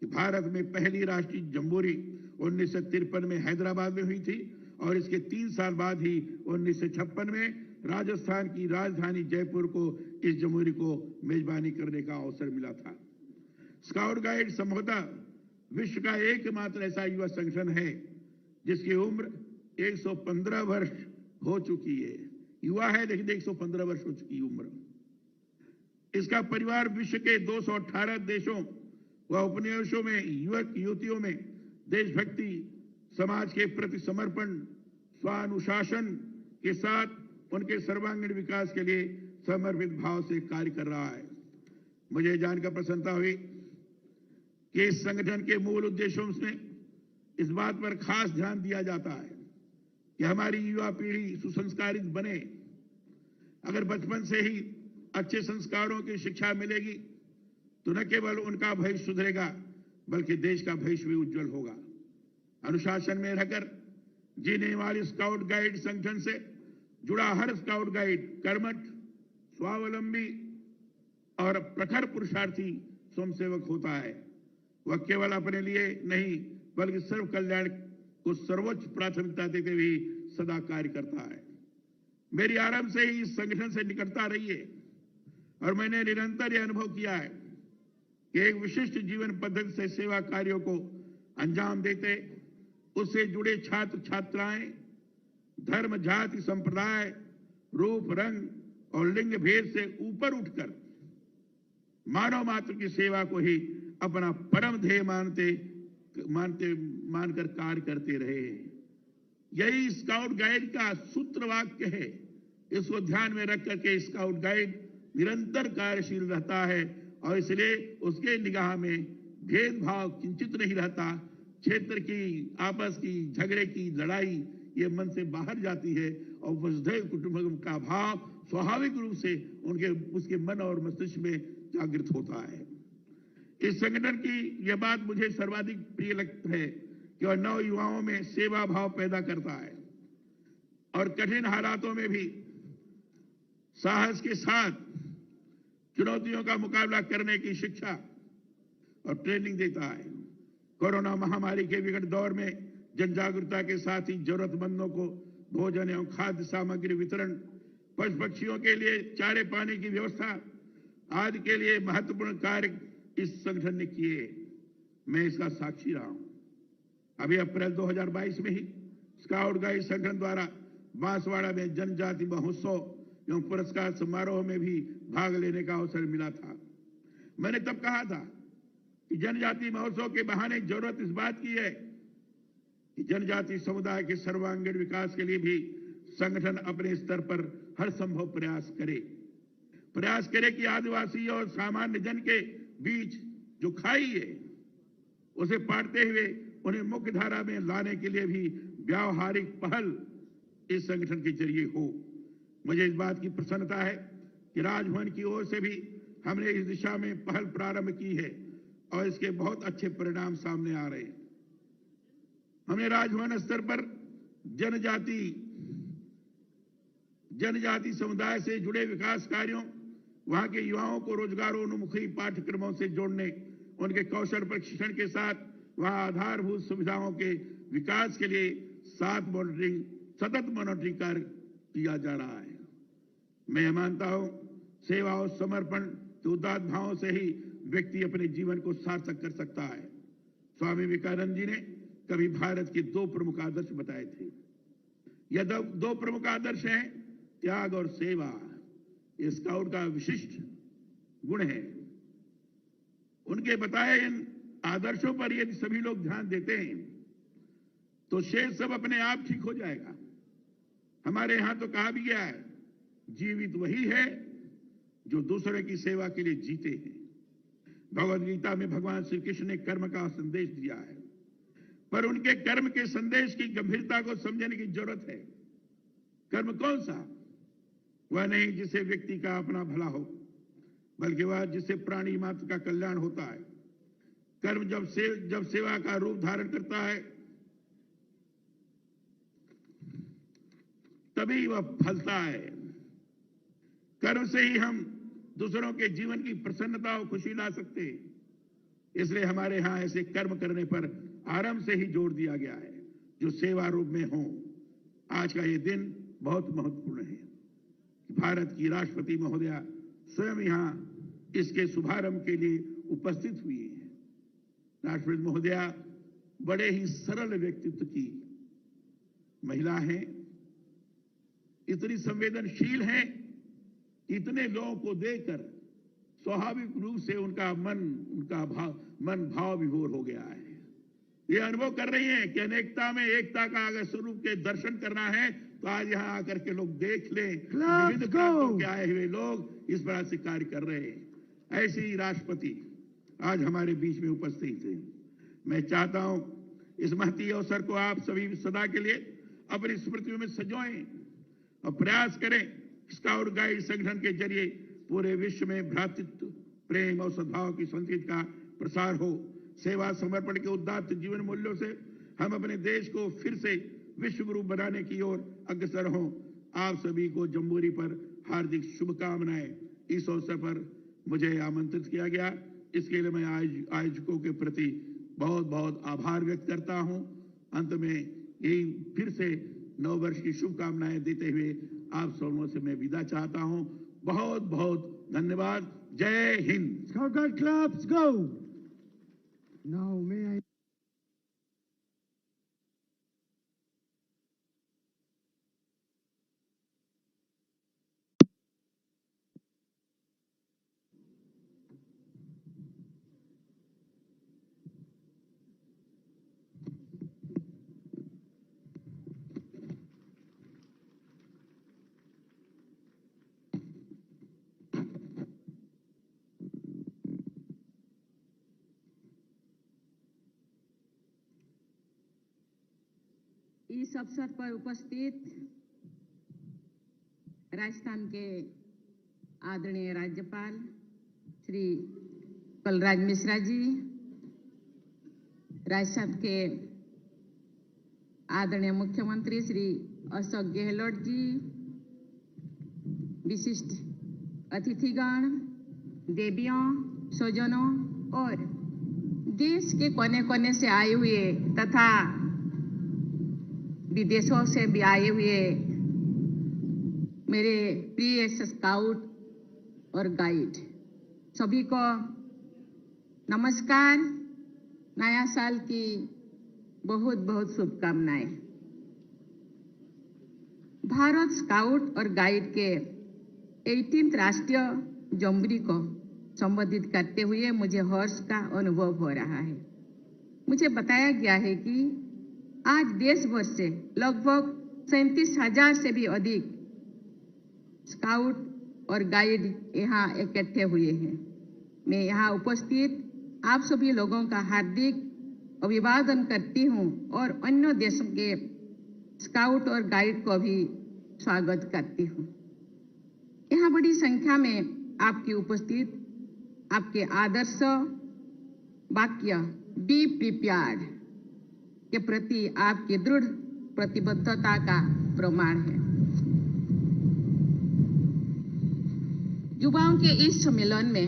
कि भारत में पहली राष्ट्रीय जम्बूरी 1953 में हैदराबाद में हुई थी और इसके 3 साल बाद ही 1956 में राजस्थान की राजधानी जयपुर को इस जम्बूरी को मेजबानी करने का अवसर मिला था। स्काउट गाइड संभवतः विश्व का एकमात्र ऐसा युवा संगठन है जिसकी उम्र 115 वर्ष हो चुकी है। युवा है लेकिन 115 वर्ष हो चुकी उम्र। इसका परिवार विश्व के 218 देशों व उपनिवेशों में युवक युवतियों में देशभक्ति, समाज के प्रति समर्पण, स्वानुशासन के साथ उनके सर्वांगीण विकास के लिए समर्पित भाव से कार्य कर रहा है। मुझे जानकर प्रसन्नता हुई कि इस संगठन के मूल उद्देश्यों में इस बात पर खास ध्यान दिया जाता है कि हमारी युवा पीढ़ी सुसंस्कारित बने। अगर बचपन से ही अच्छे संस्कारों की शिक्षा मिलेगी तो न केवल उनका भविष्य सुधरेगा बल्कि देश का भविष्य भी उज्जवल होगा। अनुशासन में रहकर जीने वाली स्काउट गाइड संगठन से जुड़ा हर स्काउट गाइड कर्मठ, स्वावलंबी और प्रखर पुरुषार्थी स्वयंसेवक होता है। वह केवल अपने लिए नहीं बल्कि सर्व कल्याण को सर्वोच्च प्राथमिकता देते हुए सदा कार्य करता है। मेरी आरंभ से ही इस संगठन से निकटता रही है और मैंने निरंतर यह अनुभव किया है कि एक विशिष्ट जीवन पद्धति से सेवा कार्यों को अंजाम देते उससे जुड़े छात्र छात्राएं धर्म, जाति, संप्रदाय, रूप, रंग और लिंग भेद से ऊपर उठकर मानव मात्र की सेवा को ही अपना परम ध्येय मानकर कार्य करते रहे। यही स्काउट गाइड का सूत्र वाक्य है। इसको ध्यान में रख करके स्काउट गाइड निरंतर कार्यशील रहता है और इसलिए उसके निगाह में भेदभाव किंचित नहीं रहता। क्षेत्र की, आपस की झगड़े की लड़ाई ये मन से बाहर जाती है और वसुधैव कुटुंबकम का भाव स्वाभाविक रूप से उसके मन और मस्तिष्क में जागृत होता है। इस संगठन की यह बात मुझे सर्वाधिक प्रिय लगती है कि वह नव युवाओं में सेवा भाव पैदा करता है और कठिन हालातों में भी साहस के साथ चुनौतियों का मुकाबला करने की शिक्षा और ट्रेनिंग देता है। कोरोना महामारी के विकट दौर में जन जागरूकता के साथ ही जरूरतमंदों को भोजन एवं खाद्य सामग्री वितरण, पशु पक्षियों के लिए चारे पानी की व्यवस्था आदि के लिए महत्वपूर्ण कार्य इस संगठन ने किए। मैं इसका साक्षी रहा हूं। अभी अप्रैल 2022 में ही स्काउट गाइड संगठन द्वारा बांसवाड़ा में जनजाति महोत्सव एवं पुरस्कार समारोह में भी भाग लेने का अवसर मिला था। मैंने तब कहा था कि जनजाति महोत्सव के बहाने जरूरत इस बात की है कि जनजाति समुदाय के सर्वांगीण विकास के लिए भी संगठन अपने स्तर पर हर संभव प्रयास करे कि आदिवासी और सामान्य जन के बीच जो खाई है उसे पाटते हुए उन्हें मुख्य धारा में लाने के लिए भी व्यावहारिक पहल इस संगठन के जरिए हो। मुझे इस बात की प्रसन्नता है कि राजभवन की ओर से भी हमने इस दिशा में पहल प्रारंभ की है और इसके बहुत अच्छे परिणाम सामने आ रहे हैं। हमने राजभवन स्तर पर जनजाति समुदाय से जुड़े विकास कार्यों, वहां के युवाओं को रोजगारोन्मुखी पाठ्यक्रमों से जोड़ने, उनके कौशल प्रशिक्षण के साथ वहां आधारभूत सुविधाओं के विकास के लिए सतत मॉनिटरिंग कार्य किया जा रहा है। मैं मानता हूं सेवा और समर्पण के उदात्त भावों से ही व्यक्ति अपने जीवन को सार्थक कर सकता है। स्वामी विवेकानंद जी ने कभी भारत के 2 प्रमुख आदर्श बताए थे। यह 2 प्रमुख आदर्श हैं त्याग और सेवा। ये स्काउट का विशिष्ट गुण है। उनके बताए इन आदर्शों पर यदि सभी लोग ध्यान देते हैं तो शेष सब अपने आप ठीक हो जाएगा। हमारे यहां तो कहा भी गया है, जीवित वही है जो दूसरे की सेवा के लिए जीते हैं। भगवद गीता में भगवान श्री कृष्ण ने कर्म का संदेश दिया है, पर उनके कर्म के संदेश की गंभीरता को समझने की जरूरत है। कर्म कौन सा? वह नहीं जिससे व्यक्ति का अपना भला हो, बल्कि वह जिससे प्राणी मात्र का कल्याण होता है। कर्म जब सेवा का रूप धारण करता है तभी वह फलता है। कर्म से ही हम दूसरों के जीवन की प्रसन्नता और खुशी ला सकते हैं। इसलिए हमारे यहां ऐसे कर्म करने पर आरंभ से ही जोर दिया गया है जो सेवा रूप में हो। आज का ये दिन बहुत महत्वपूर्ण है। भारत की राष्ट्रपति महोदया स्वयं यहां इसके शुभारंभ के लिए उपस्थित हुई है। राष्ट्रपति महोदया बड़े ही सरल व्यक्तित्व की महिला हैं, इतनी संवेदनशील हैं, इतने लोगों को देखकर स्वाभाविक रूप से उनका मन भाव विभोर हो गया है। ये अनुभव कर रही हैं कि अनेकता में एकता का अगर स्वरूप के दर्शन करना है तो आज यहाँ आकर के लोग देख लें। विविध प्रांतों के आए हुए लोग इस प्रकार से कार्य कर रहे हैं। ऐसे ही राष्ट्रपति आज हमारे बीच में उपस्थित हैं। मैं चाहता हूं इस महती अवसर को आप सभी सदा के लिए अपनी स्मृतियों में सजोएं और प्रयास करें स्काउट गाइड संगठन के जरिए पूरे विश्व में भ्रातृत्व, प्रेम और सद्भाव की संस्कृति का प्रसार हो। सेवा समर्पण के उदात्त जीवन मूल्यों से हम अपने देश को फिर से विश्व गुरु बनाने की ओर अग्रसर हों। आप सभी को जम्बूरी पर हार्दिक शुभकामनाएं। इस अवसर पर मुझे आमंत्रित किया गया, इसके लिए मैं आयोजकों के प्रति बहुत बहुत आभार व्यक्त करता हूं। अंत में यही फिर से नव वर्ष की शुभकामनाएं देते हुए आप सबों से मैं विदा चाहता हूं। बहुत बहुत धन्यवाद। जय Hind. Scout Guide clubs, go! Now may I... इस अवसर पर उपस्थित राजस्थान के आदरणीय राज्यपाल श्री कलराज मिश्रा जी, राजस्थान के आदरणीय मुख्यमंत्री श्री अशोक गहलोत जी, विशिष्ट अतिथिगण, देवियों, स्वजनों और देश के कोने कोने से आए हुए तथा विदेशों से भी आए हुए मेरे प्रिय स्काउट और गाइड सभी को नमस्कार। नया साल की बहुत बहुत शुभकामनाएं। भारत स्काउट और गाइड के 18th राष्ट्रीय जम्बूरी को संबोधित करते हुए मुझे हर्ष का अनुभव हो रहा है। मुझे बताया गया है कि आज देश भर से लगभग 37,000 से भी अधिक स्काउट और गाइड यहाँ इकट्ठे हुए हैं। मैं यहाँ उपस्थित आप सभी लोगों का हार्दिक अभिवादन करती हूँ और अन्य देशों के स्काउट और गाइड को भी स्वागत करती हूँ। यहाँ बड़ी संख्या में आपकी उपस्थित आपके आदर्श वाक्य बी प्रिपेयर्ड के प्रति आपकी दृढ़ प्रतिबद्धता का प्रमाण है। युवाओं के इस सम्मेलन में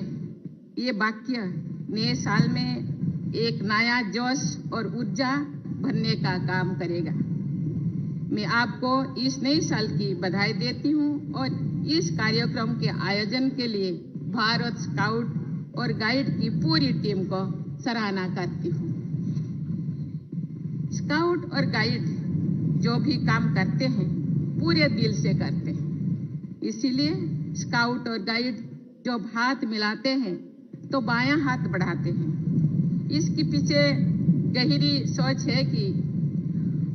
ये वाक्य नए साल में एक नया जोश और ऊर्जा भरने का काम करेगा। मैं आपको इस नए साल की बधाई देती हूँ और इस कार्यक्रम के आयोजन के लिए भारत स्काउट और गाइड की पूरी टीम को सराहना करती हूँ। स्काउट और गाइड जो भी काम करते हैं पूरे दिल से करते हैं। इसीलिए स्काउट और गाइड जब हाथ मिलाते हैं तो बायां हाथ बढ़ाते हैं। इसके पीछे गहरी सोच है कि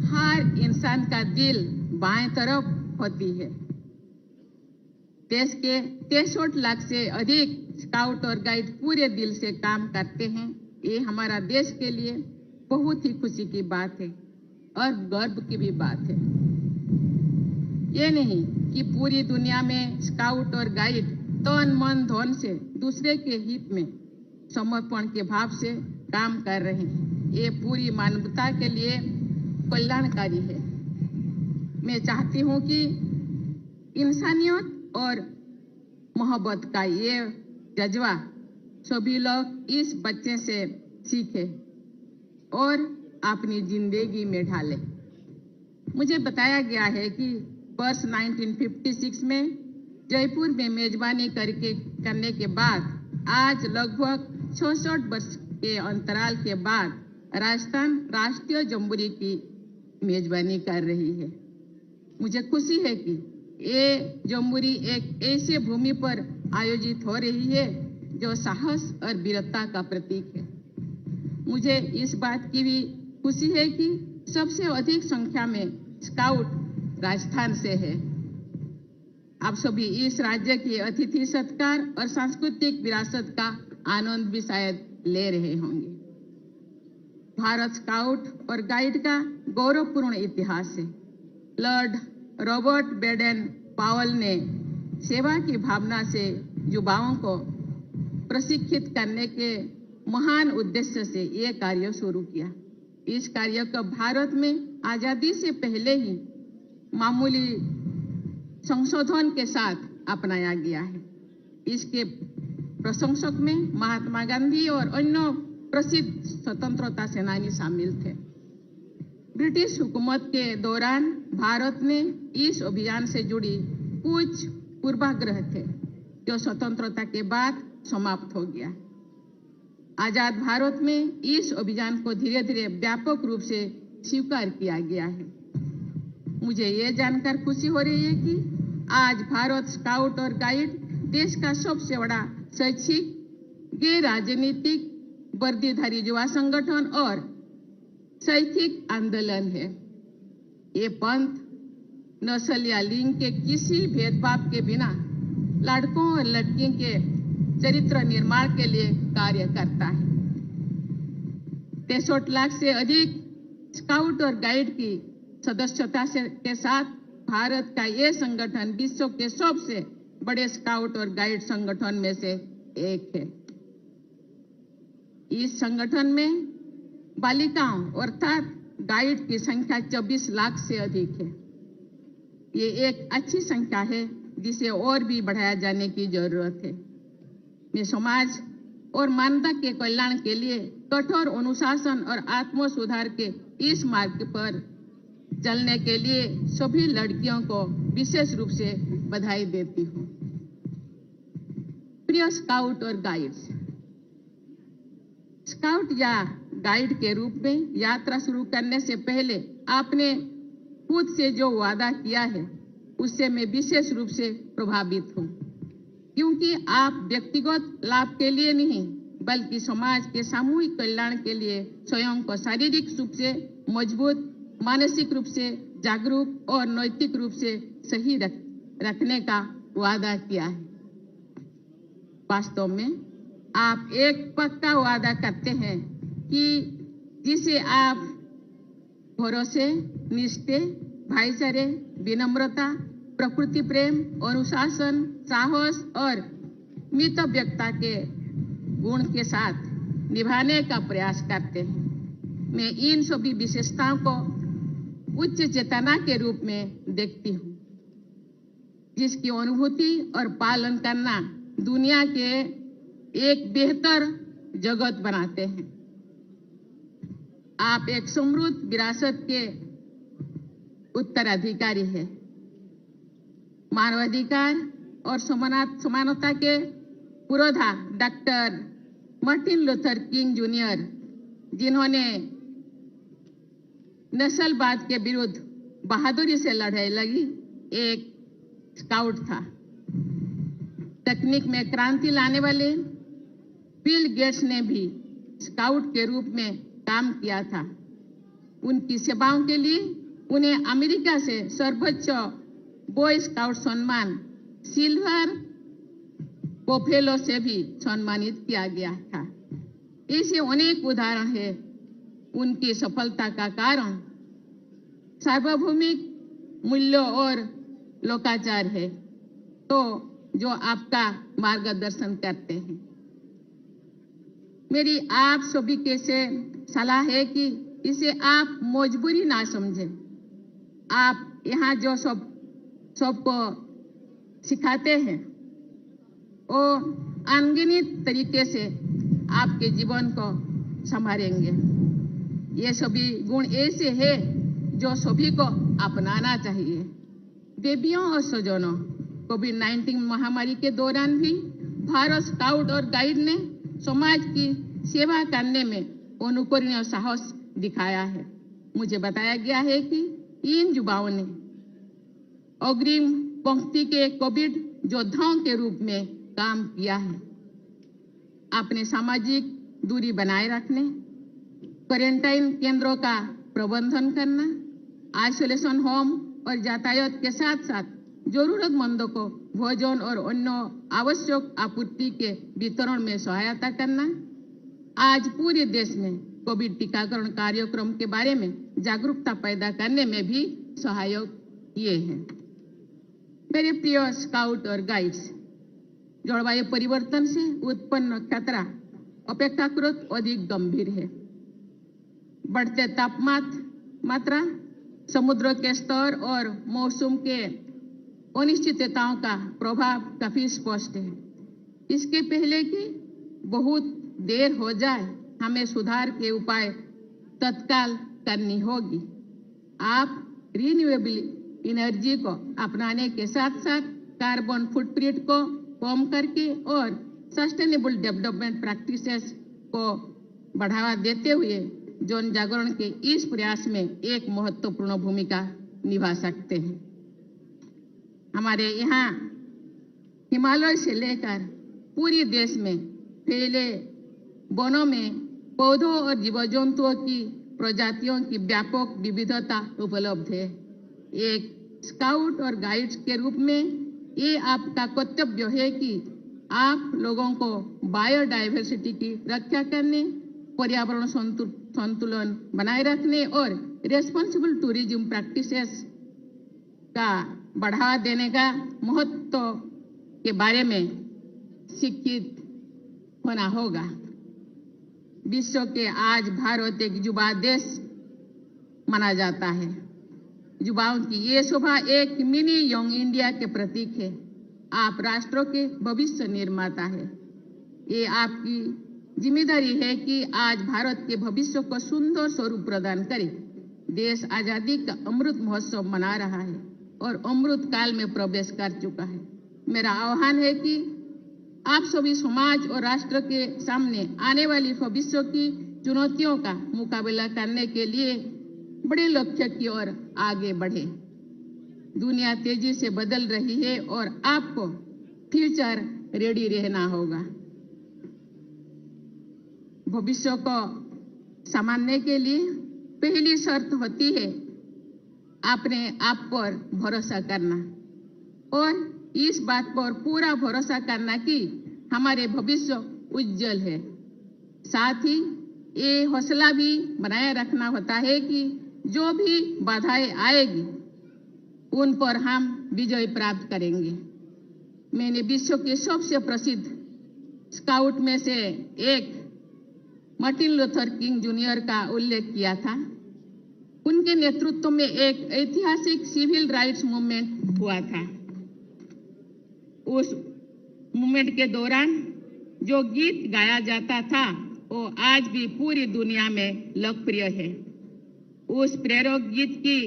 हर इंसान का दिल बाएं तरफ होती है। देश के 63 लाख से अधिक स्काउट और गाइड पूरे दिल से काम करते हैं। ये हमारा देश के लिए बहुत ही खुशी की बात है और गर्व की भी बात है। ये नहीं कि पूरी दुनिया में स्काउट और गाइड तन मन धन से दूसरे के हित में समर्पण के भाव से काम कर रहे हैं। ये पूरी मानवता के लिए कल्याणकारी है। मैं चाहती हूँ कि इंसानियत और मोहब्बत का ये जज्बा सभी लोग इस बच्चे से सीखें और अपनी जिंदगी में ढालें। मुझे बताया गया है कि वर्ष 1956 में जयपुर में मेजबानी करने के बाद आज लगभग 66 वर्ष के अंतराल के बाद राजस्थान राष्ट्रीय जम्बूरी की मेजबानी कर रही है। मुझे खुशी है कि ये जम्बूरी एक ऐसे भूमि पर आयोजित हो रही है जो साहस और वीरता का प्रतीक है। मुझे इस बात की भी खुशी है कि सबसे अधिक संख्या में स्काउट राजस्थान से है। आप सभी इस राज्य के अतिथि सत्कार और सांस्कृतिक विरासत का आनंद भी शायद ले रहे होंगे। भारत स्काउट और गाइड का गौरवपूर्ण इतिहास है। लॉर्ड रॉबर्ट बेडेन पावल ने सेवा की भावना से युवाओं को प्रशिक्षित करने के महान उद्देश्य से ये कार्य शुरू किया। इस कार्य को भारत में आजादी से पहले ही मामूली संशोधन के साथ अपनाया गया है। इसके प्रशंसक में महात्मा गांधी और अन्य प्रसिद्ध स्वतंत्रता सेनानी शामिल थे। ब्रिटिश हुकूमत के दौरान भारत ने इस अभियान से जुड़ी कुछ पूर्वाग्रह थे जो स्वतंत्रता के बाद समाप्त हो गया। आजाद भारत में इस अभियान को धीरे धीरे व्यापक रूप से स्वीकार किया गया है। मुझे ये जानकर खुशी हो रही है कि आज भारत स्काउट और गाइड देश का सबसे बड़ा शैक्षिक, गैर राजनीतिक, वर्दीधारी युवा संगठन और शैक्षिक आंदोलन है। ये पंथ नस्ल या लिंग के किसी भेदभाव के बिना लड़कों और लड़कियों के चरित्र निर्माण के लिए कार्य करता है। 63 लाख से अधिक स्काउट और गाइड की सदस्यता के साथ भारत का ये संगठन विश्व के सबसे बड़े स्काउट और गाइड संगठन में से एक है। इस संगठन में बालिकाओं अर्थात गाइड की संख्या 24 लाख से अधिक है। ये एक अच्छी संख्या है जिसे और भी बढ़ाया जाने की जरूरत है। मैं समाज और मानवता के कल्याण के लिए कठोर अनुशासन और आत्म सुधार के इस मार्ग पर चलने के लिए सभी लड़कियों को विशेष रूप से बधाई देती हूँ। प्रिय स्काउट और गाइड्स, स्काउट या गाइड के रूप में यात्रा शुरू करने से पहले आपने खुद से जो वादा किया है उससे मैं विशेष रूप से प्रभावित हूँ, क्योंकि आप व्यक्तिगत लाभ के लिए नहीं बल्कि समाज के सामूहिक कल्याण के लिए स्वयं को शारीरिक रूप से मजबूत, मानसिक रूप से जागरूक और नैतिक रूप से सही रखने का वादा किया है। वास्तव में आप एक पक्का वादा करते हैं कि जिसे आप भरोसे, निष्ठे, भाईचारे, विनम्रता, प्रकृति प्रेम, अनुशासन, साहस और मितव्ययता के गुण के साथ निभाने का प्रयास करते हैं। मैं इन सभी विशेषताओं को उच्च चेतना के रूप में देखती हूँ, जिसकी अनुभूति और पालन करना दुनिया के एक बेहतर जगत बनाते हैं। आप एक समृद्ध विरासत के उत्तराधिकारी हैं। मानवाधिकार और समानता के पुरोधा doctor Martin Luther King junior, जिन्होंने नस्लवाद के विरुद्ध बहादुरी से लड़ाई लड़ी, एक स्काउट था। तकनीक में क्रांति लाने वाले बिल गेट्स ने भी स्काउट के रूप में काम किया था। उनकी सेवाओं के लिए उन्हें अमेरिका से सर्वोच्च बॉय स्काउट सम्मान सिल्वर बफेलो से भी सम्मानित किया गया था। ऐसे अनेक उदाहरण है। उनकी सफलता का कारण सार्वभौमिक मूल्यों और लोकाचार है, तो जो आपका मार्गदर्शन करते हैं। मेरी आप सभी के से सलाह है कि इसे आप मजबूरी ना समझें। आप यहाँ जो सबको सिखाते हैं वो अनगिनत तरीके से आपके जीवन को संभालेंगे। ये सभी गुण ऐसे हैं जो सभी को अपनाना चाहिए। देवियों और सज्जनों, कोविड-19 महामारी के दौरान भी भारत स्काउट और गाइड ने समाज की सेवा करने में अनुकरणीय साहस दिखाया है। मुझे बताया गया है कि इन युवाओं ने अग्रिम पंक्ति के कोविड योद्धाओं के रूप में काम किया है। अपने सामाजिक दूरी बनाए रखने, क्वारंटाइन केंद्रों का प्रबंधन करना, आइसोलेशन होम और यातायात के साथ साथ जरूरतमंदों को भोजन और अन्य आवश्यक आपूर्ति के वितरण में सहायता करना आज पूरे देश में कोविड टीकाकरण कार्यक्रम के बारे में जागरूकता पैदा करने में भी सहायक किए हैं। मेरे प्रिय स्काउट और गाइड्स, जलवायु परिवर्तन से उत्पन्न खतरा अपेक्षाकृत अधिक गंभीर है। बढ़ते तापमात्रा, समुद्र के स्तर और मौसम के अनिश्चितताओं का प्रभाव काफी स्पष्ट है। इसके पहले कि बहुत देर हो जाए, हमें सुधार के उपाय तत्काल करनी होगी। आप रिन्यूएबल एनर्जी को अपनाने के साथ साथ कार्बन फुटप्रिंट को कम करके और सस्टेनेबल डेवलपमेंट प्रैक्टिसेस को बढ़ावा देते हुए जन जागरण के इस प्रयास में एक महत्वपूर्ण भूमिका निभा सकते हैं। हमारे यहाँ हिमालय से लेकर पूरे देश में फैले वनों में पौधों और जीव जंतुओं की प्रजातियों की व्यापक विविधता उपलब्ध है। एक स्काउट और गाइड्स के रूप में ये आपका कर्तव्य है कि आप लोगों को बायोडाइवर्सिटी की रक्षा करने, पर्यावरण संतुलन बनाए रखने और रेस्पॉन्सिबल टूरिज्म प्रैक्टिसेस का बढ़ावा देने का महत्व के बारे में शिक्षित होना होगा। विश्व के आज भारत एक युवा देश माना जाता है। युवाओं की ये शोभा एक मिनी यंग इंडिया के प्रतीक है। आप राष्ट्रों के भविष्य निर्माता है। ये आपकी जिम्मेदारी है कि आज भारत के भविष्य को सुंदर स्वरूप प्रदान करें। देश आजादी का अमृत महोत्सव मना रहा है और अमृत काल में प्रवेश कर चुका है। मेरा आह्वान है कि आप सभी समाज और राष्ट्र के सामने आने वाली भविष्य की चुनौतियों का मुकाबला करने के लिए बड़े लक्ष्य की ओर आगे बढ़े। दुनिया तेजी से बदल रही है और आपको फ्यूचर रेडी रहना होगा। भविष्य को संभालने के लिए पहली शर्त होती है अपने आप पर भरोसा करना और इस बात पर पूरा भरोसा करना कि हमारे भविष्य उज्जवल है। साथ ही ये हौसला भी बनाए रखना होता है कि जो भी बाधाएं आएगी उन पर हम विजय प्राप्त करेंगे। मैंने विश्व के सबसे प्रसिद्ध स्काउट में से एक मार्टिन लूथर किंग जूनियर का उल्लेख किया था। उनके नेतृत्व में एक ऐतिहासिक सिविल राइट्स मूवमेंट हुआ था। उस मूवमेंट के दौरान जो गीत गाया जाता था वो आज भी पूरी दुनिया में लोकप्रिय है। उस प्रेरक गीत की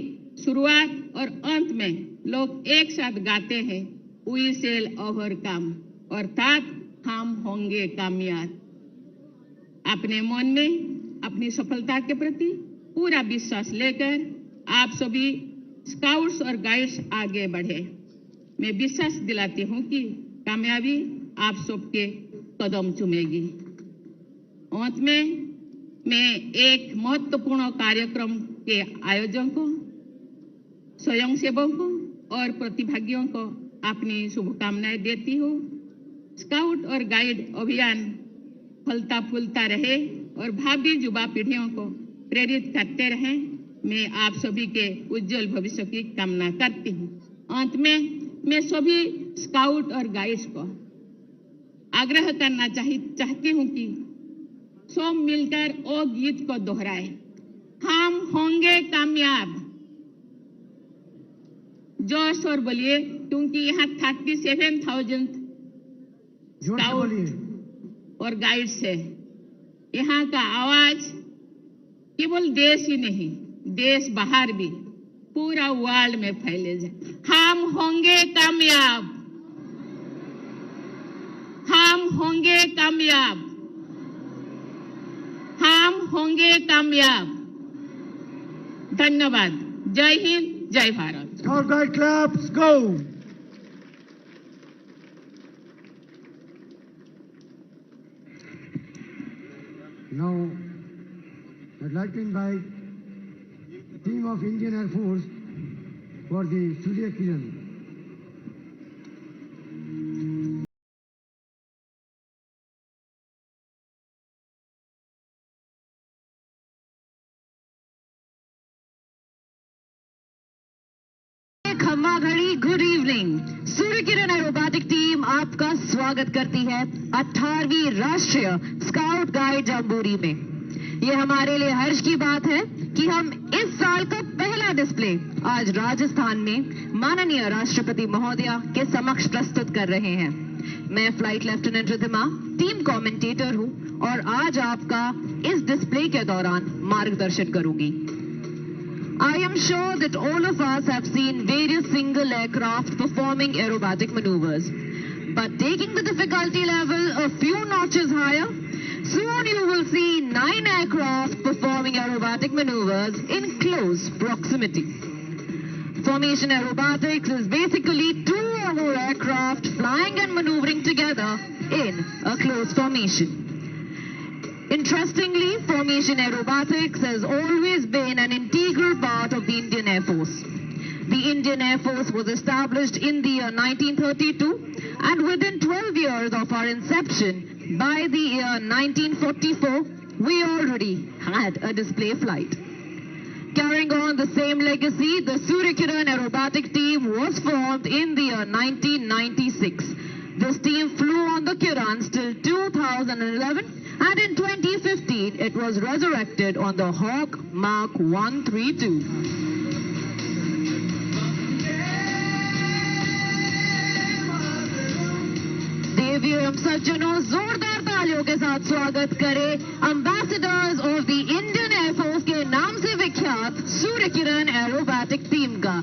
शुरुआत और अंत में लोग एक साथ गाते हैं, वी शैल ओवरकम, अर्थात हम होंगे कामयाब। अपने मन में अपनी सफलता के प्रति पूरा विश्वास लेकर आप सभी स्काउट्स और गाइड्स आगे बढ़े। मैं विश्वास दिलाती हूँ कि कामयाबी आप सबके कदम चूमेगी। अंत में मैं एक महत्वपूर्ण कार्यक्रम के आयोजकों, स्वयंसेवकों और प्रतिभागियों को अपनी शुभकामनाएं देती हूँ। स्काउट और गाइड अभियान फलता फूलता रहे और भावी युवा पीढ़ियों को प्रेरित करते रहें। मैं आप सभी के उज्जवल भविष्य की कामना करती हूँ। अंत में मैं सभी स्काउट और गाइड्स को आग्रह करना चाहती हूँ कि सब मिलकर वो गीत को दोहराए, हम होंगे कामयाब। जोश और बोलिए, क्योंकि यहाँ 37,000 स्काउट और गाइड्स है। यहाँ का आवाज केवल देश ही नहीं, देश बाहर भी पूरा वर्ल्ड में फैले जाए। हम होंगे कामयाब, हम होंगे कामयाब, हम होंगे कामयाब। धन्यवाद। जय हिंद, जय Bharat. Scout Guide claps, go! Now, I'd like to invite the team of Indian Air Force for the Surya Kiran. खम्मा घड़ी, good evening. Surya Kiran aerobatic team आपका स्वागत करती है 18वीं राष्ट्रीय स्काउट गाइड जम्बूरी में। ये हमारे लिए हर्ष की बात है कि हम इस साल का पहला डिस्प्ले आज राजस्थान में माननीय राष्ट्रपति महोदया के समक्ष प्रस्तुत कर रहे हैं। मैं flight lieutenant Ridhima, team commentator हूं और आज आपका इस डिस्प्ले के दौरान मार्गदर्शन करूंगी। I am sure that all of us have seen various single aircraft performing aerobatic maneuvers. But taking the difficulty level a few notches higher, soon you will see 9 aircraft performing aerobatic maneuvers in close proximity. Formation aerobatics is basically 2 or more aircraft flying and maneuvering together in a close formation. Interestingly, formation aerobatics has always been an integral part of the Indian Air Force. The Indian Air Force was established in the year 1932, and within 12 years of our inception, by the year 1944, we already had a display flight. Carrying on the same legacy, the Surya Kiran aerobatic team was formed in the year 1996. This team flew on the Kirans till 2011, and in 2015 it was resurrected on the Hawk Mark 132. देवी एवं सज्जनों, जोरदार तालियों के साथ स्वागत करें ambassadors of the Indian air force के नाम से विख्यात सूर्य किरण एरोबैटिक टीम का।